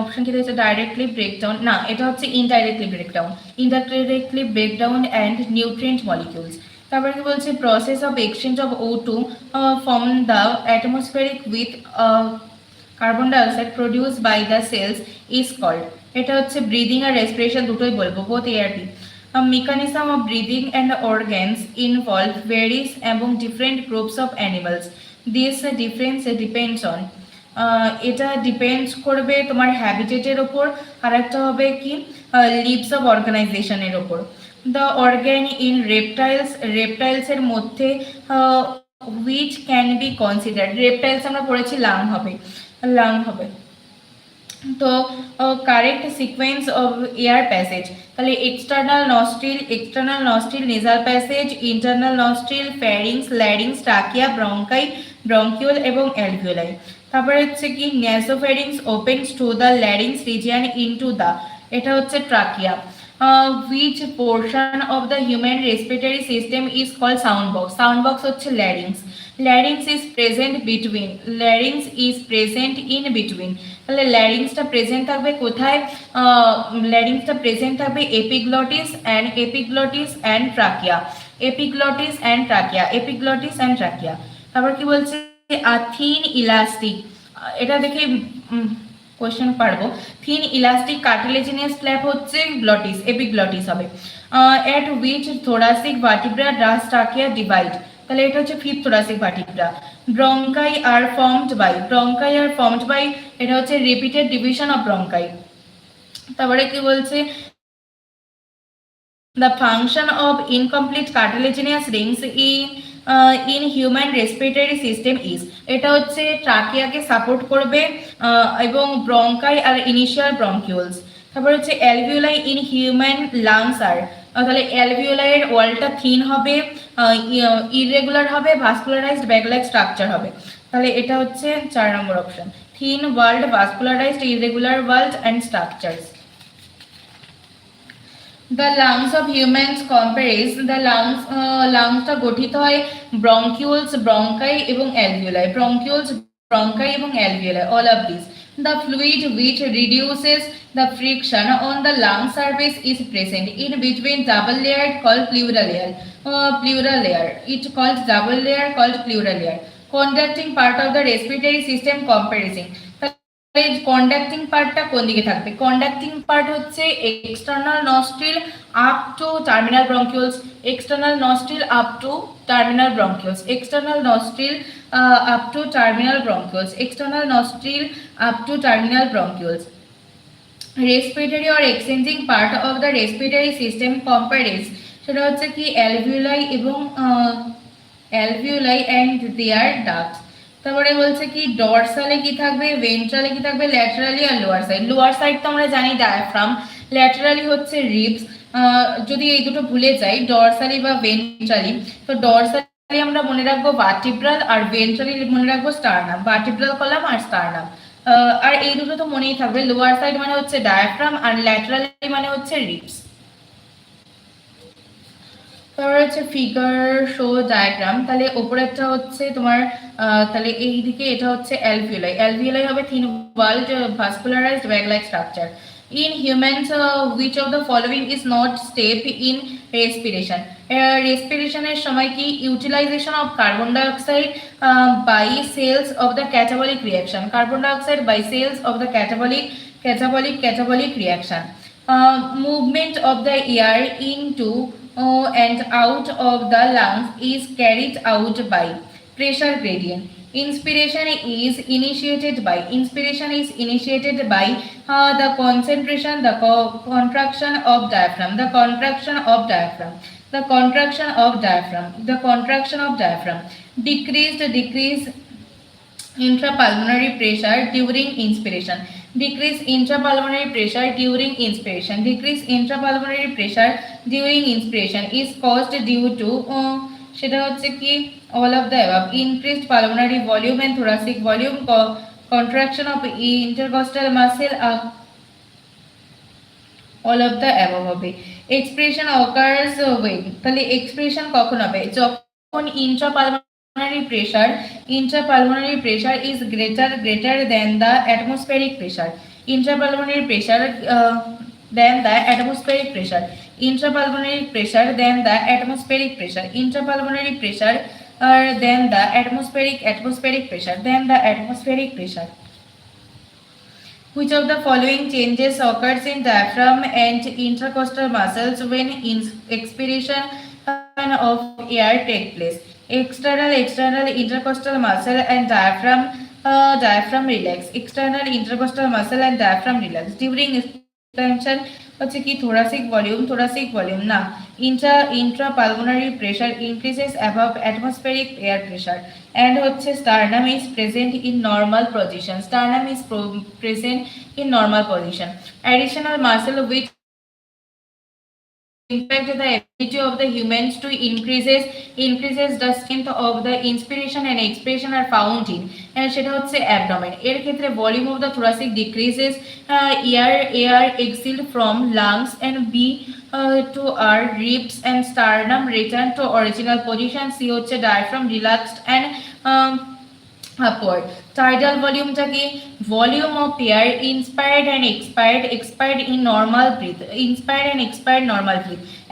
option কি দিয়েছে ডাইরেক্টলি ব্রেকডাউন, না এটা হচ্ছে indirectly breakdown and nutrient molecules. তারপরে কি বলছে process of exchange of O2 from the atmospheric with carbon dioxide produce by the cells is called. এটা হচ্ছে ব্রিদিং আর রেসপিরেশন দুটোই বলবো, বোথ এআরটি। Mechanism of breathing and organs involve varies among different groups of animals. This difference depends on এটা depends করবে তোমার হ্যাবিটেটের ওপর, আর একটা হবে কি লিভস অফ অর্গানাইজেশনের ওপর। দ্য অর্গান ইন রেপটাইলস এর মধ্যে which can be considered, reptiles আমরা পড়েছি লাং হবে। তো correct sequence of air passage, তাহলে external nostril nasal passage, internal nostril, pharynx, larynx, trachea, bronchiole এবং অ্যালভিওলাই। তারপরে হচ্ছে কি nasopharynx opens to the larynx region into the, এটা হচ্ছে trachea. which portion of the human respiratory system is called sound box হচ্ছে larynx is present in between, তাহলে ল্যারিংসটা present থাকবে কোথায়, ল্যারিংসটা প্রেজেন্ট থাকবে এপিগ্লটিস অ্যান্ড ট্রাকিয়া। তারপর কি বলছে থিন ইলাস্টিক, এটা দেখে কোশ্চেন পারবো। থিন ইলাস্টিক কার্টিলেজিনিয়াস ফ্ল্যাপ হচ্ছে এপিগ্লটিস হবে। At which thoracic vertebra does trachea divide, তাহলে এটা হচ্ছে fifth thoracic vertebra. Bronchi are formed by, এটা হচ্ছে রিপিটেড ডিভিশন অফ ব্রঙ্কাই। তারপরে কি বলছে the function of incomplete cartilaginous rings in human respiratory system is, এটা হচ্ছে ট্রাকিয়াকে সাপোর্ট করবে এবং ব্রঙ্কাই আর ইনিশিয়াল ব্রঙ্কিউলস। তারপর হচ্ছে অ্যালভিওলাই ইন হিউম্যান লাংস আর, তাহলে অ্যালভিওলাইয়ের ওয়ালটা থিন হবে, ইররেগুলার হবে, ভাস্কুলারাইজড ব্যাগ লাইক স্ট্রাকচার হবে। তাহলে এটা হচ্ছে 4 নম্বর option, thin walled, vascularised, irregular walled and structures. The lungs of humans comprise, the লাংসটা গঠিত হয় ব্রঙ্কিউলস, ব্রঙ্কাই এবং alveoli, all of these. The fluid which reduces the friction on the lung surface is present in between double layer called pleural layer. It called double layer called pleural layer. Conducting part of the respiratory system comprising, conducting পার্টটা কোন দিকে থাকবে, conducting part হচ্ছে external nostril up to terminal bronchioles, external nostril up to terminal bronchioles, external nostril up to terminal bronchioles, external nostril up to terminal bronchioles. Respiratory or exchanging part of the respiratory system comprises, সেটা হচ্ছে কি alveoli and there ducts. তারপরে বলছে কি ডরসালে কি থাকবে, ভেন্ট্রালে কি থাকবে, ল্যাটারালি আর লোয়ার সাইড তো আমরা জানি ডায়াফ্রাম, ল্যাটারালি হচ্ছে রিবস। যদি এই দুটো ভুলে যাই ডরসালি বা ভেন্ট্রালি, তো ডরসালি আমরা মনে রাখবো ভার্টিব্রাল আর ভেন্ট্রালি মনে রাখবো স্টার্নাম, ভার্টিব্রাল কলাম আর স্টার্নাম। আর এই দুটো তো মনেই থাকবে, লোয়ার সাইড মানে হচ্ছে ডায়াফ্রাম আর ল্যাটারালি মানে হচ্ছে রিবস। তারপর হচ্ছে ফিগার শো ডায়াগ্রাম, তাহলে ওপরেরটা হচ্ছে তোমার তাহলে এইদিকে এটা হচ্ছে অ্যালভিওলাই হবে thin walled vascularised bag like structure. In humans, which of the following is not step in respiration? Respiration এর সময় কি utilization of carbon dioxide by cells of the catabolic reaction, carbon dioxide by cells of the catabolic reaction. Movement of the air into and out of the lungs is carried out by pressure gradient. Inspiration is initiated by the concentration, the contraction of diaphragm, the contraction of diaphragm. Decrease intrapulmonary pressure during inspiration. Decrease intrapulmonary pressure during inspiration is caused due to সেটা হচ্ছে কি all of the above. Increased pulmonary volume and thoracic volume, contraction of intercostal muscle, all of the above হবে। expression occurs when, তাহলে expression কখন হবে? যখন intrapulmonary pressure is greater than the atmospheric pressure. Intrapulmonary pressure than the atmospheric pressure. Intrapulmonary pressure than the atmospheric pressure. Intrapulmonary pressure than the atmospheric pressure. Which of the following changes occurs in diaphragm and intercostal muscles when expiration of air take place? External intercostal muscle and diaphragm relax. External intercostal muscle and diaphragm relax during expansion হচ্ছে কি thoracic volume না, intrapulmonary pressure increases above atmospheric air pressure, and হচ্ছে sternum is present in normal position. Additional muscle which impact the ability of the humans to increases the strength of the inspiration and expiration are found in, and সেটা হচ্ছে abdomen. এর ক্ষেত্রে volume of the thoracic decreases, air exhaled from lungs and B to our ribs and sternum return to original position. C হচ্ছে diaphragm relaxed and upward. Tidal volume টা কি? Volume of air inspired and expired in normal breath.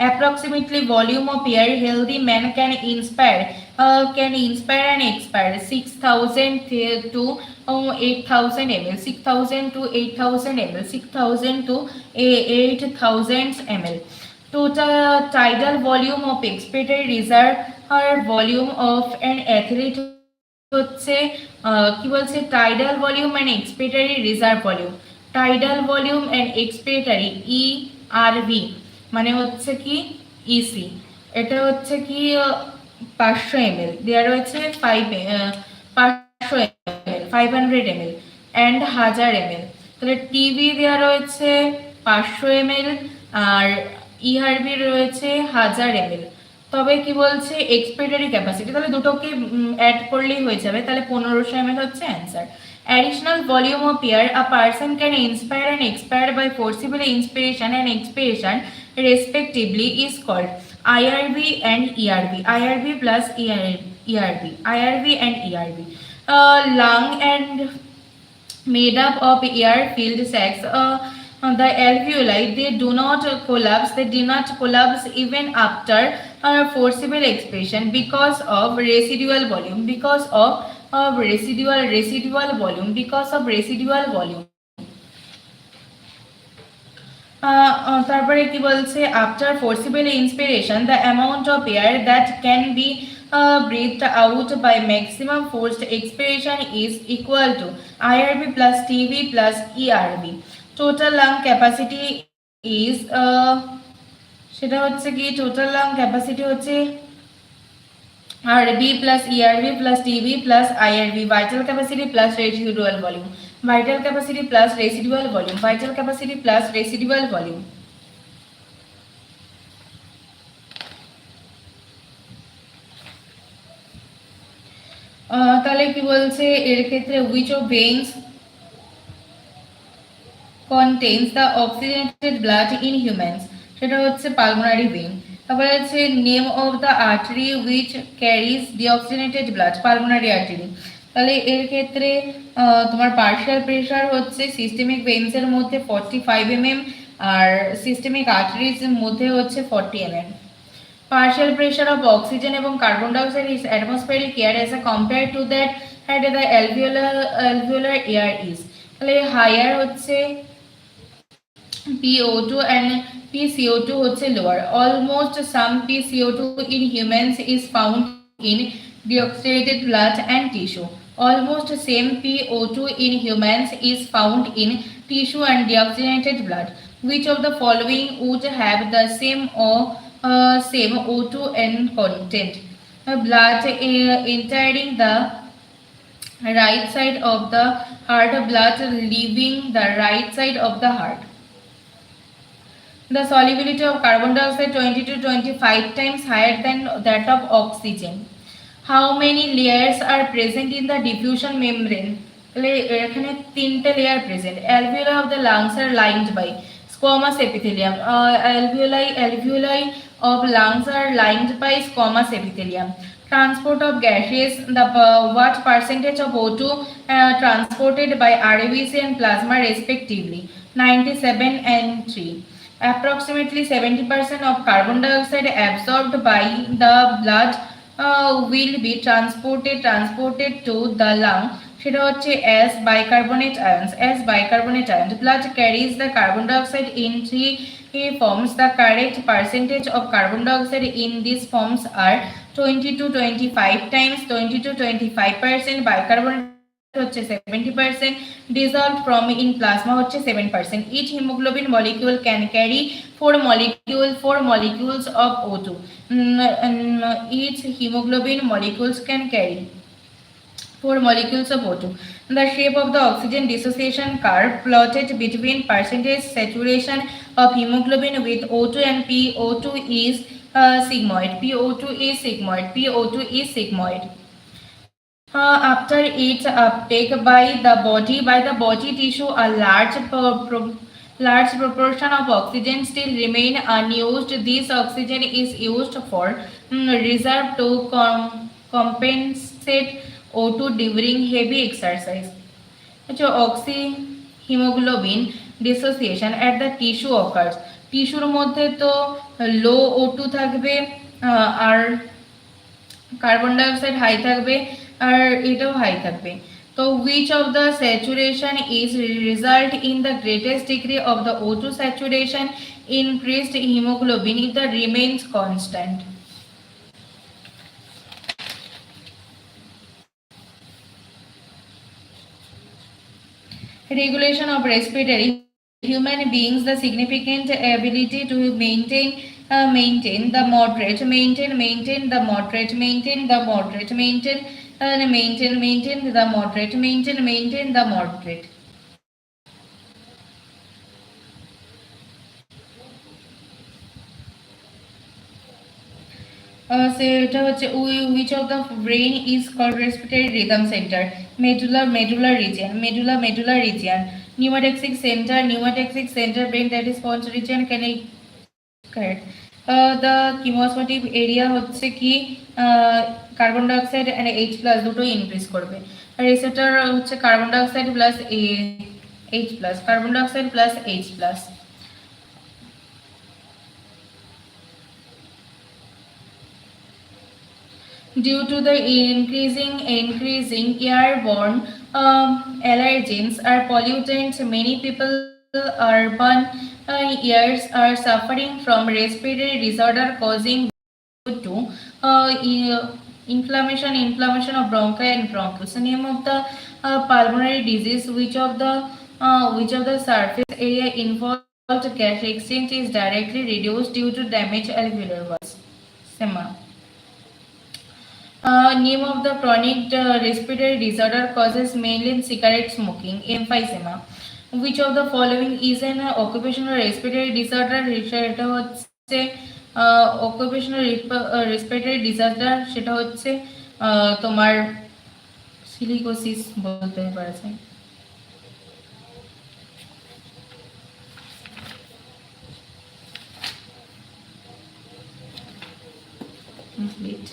Approximately volume of air healthy man can inspire and expire 6,000 to 8,000 ml. 6,000 to 8,000 ml. Total tidal volume of expiratory reserve or volume of an athlete হচ্ছে কি বলছে tidal volume and expiratory reserve volume. Tidal volume and expiratory ERV মানে হচ্ছে কি EC, এটা হচ্ছে কি 500 ml দেওয়া রয়েছে 500 ml 500 ml অ্যান্ড 1000 ml। তাহলে টিভি দেওয়া রয়েছে 500 ml আর ইআরভি রয়েছে 1000 ml। তবে কি বলছে এক্সপিরেটরি ক্যাপাসিটি, তাহলে দুটোকে অ্যাড করলেই হয়ে যাবে, তাহলে 1500 ml হচ্ছে answer. Additional volume of air a person can inspire and expire by forcible inspiration and expiration respectively is called IRV and ERV. IRV plus ERV. Lung and made up of air-filled sacs. The alveoli they do not collapse even after forcible expansion because of residual volume. তারপরে কি বলছে after forcible inspiration the amount of air that can be breathed out by maximum forced expiration is equal to IRV plus TV plus ERV. Total lung capacity is সেটা হচ্ছে কি total lung capacity হচ্ছে RV plus ERV plus TV plus IRV. Vital capacity plus residual volume. Vital capacity plus residual volume. তাহলে কি বলছে এর ক্ষেত্রে which of veins contains the oxygenated blood in humans? সেটা হচ্ছে পালমোনারি ভেইন। তারপরে হচ্ছে name of the artery which carries deoxygenated blood, pulmonary artery. তাহলে এর ক্ষেত্রে তোমার পার্শিয়াল প্রেশার হচ্ছে সিস্টেমিক ভেন্স এর মধ্যে 45 mm আর সিস্টেমিক আর্টারিজ এর মধ্যে হচ্ছে 40 mm। Partial pressure of oxygen এবং carbon dioxide is atmospheric air as a compared to that at the alveolar air is। তাহলে হায়ার হচ্ছে PO2 and PCO2 হচ্ছে lower। Almost some PCO2 in humans is found in deoxygenated blood and tissue। Almost same PO2 in humans is found in tissue and deoxygenated blood। Which of the following would have the same O2 n content? Blood entering the right side of the heart, blood leaving the right side of the heart। The solubility of carbon dioxide 20 to 25 times higher than that of oxygen। How many layers are present in the diffusion membrane? এখানে তিনটে layer present. alveoli of the lungs are lined by squamous epithelium। alveoli of lungs are lined by squamous epithelium। Transport of gases, the what percentage of O2 transported by RBC and plasma respectively? 97 and 3। Approximately 70% of carbon dioxide absorbed by the blood will be transported to the lung, সেটা হচ্ছে as bicarbonate ions। Blood carries the carbon dioxide in three forms। The correct percentage of carbon dioxide in these forms are 20 to 25 times 20 to 25%, bicarbonate হচ্ছে 70%, dissolved from in plasma হচ্ছে 7%। Each hemoglobin molecule can carry 4 molecules of O2। Each hemoglobin molecules can carry 4 molecules of O2। The shape of the oxygen dissociation curve plotted between percentage saturation of hemoglobin with O2 and PO2 is sigmoid। PO2 is sigmoid। After its uptake by the body tissue, a large proportion of oxygen still remain unused। This oxygen is used for reserve to compensate O2 during heavy exercise। hemoglobin dissociation at the tissue occurs। টিস্যুর মধ্যে তো লো O2 থাকবে আর carbon dioxide high থাকবে আর এটাও high থাকবে। তো which of the saturation is result in the greatest degree of the O2 saturation? Increased hemoglobin if the remains constant। Regulation of respiratory human beings, the significant ability to maintain the moderate the moderate the moderate। সেটা হচ্ছে which of the brain is called respiratory rhythm center? medulla region। pneumatoxic center brain, that is pons region। can I correct? The chemostatic area হচ্ছে কি carbon dioxide and H+ দুটো increase করবে। Receptor হচ্ছে carbon dioxide plus H+, carbon dioxide plus H+। Due to the increasing airborne allergens or pollutants, many people urban areas are suffering from respiratory disorder causing to inflammation of bronchi and bronchus। The name of the pulmonary disease which of the surface area involved gas exchange is directly reduced due to damaged alveolar walls? Sema। Name of the chronic respiratory disorder causes mainly cigarette smoking? Emphysema। Which of the following is an occupational respiratory disorder? সেটা হচ্ছে occupational respiratory disorder সেটা হচ্ছে তোমার silicosis বলতে পারা যায়। Complete।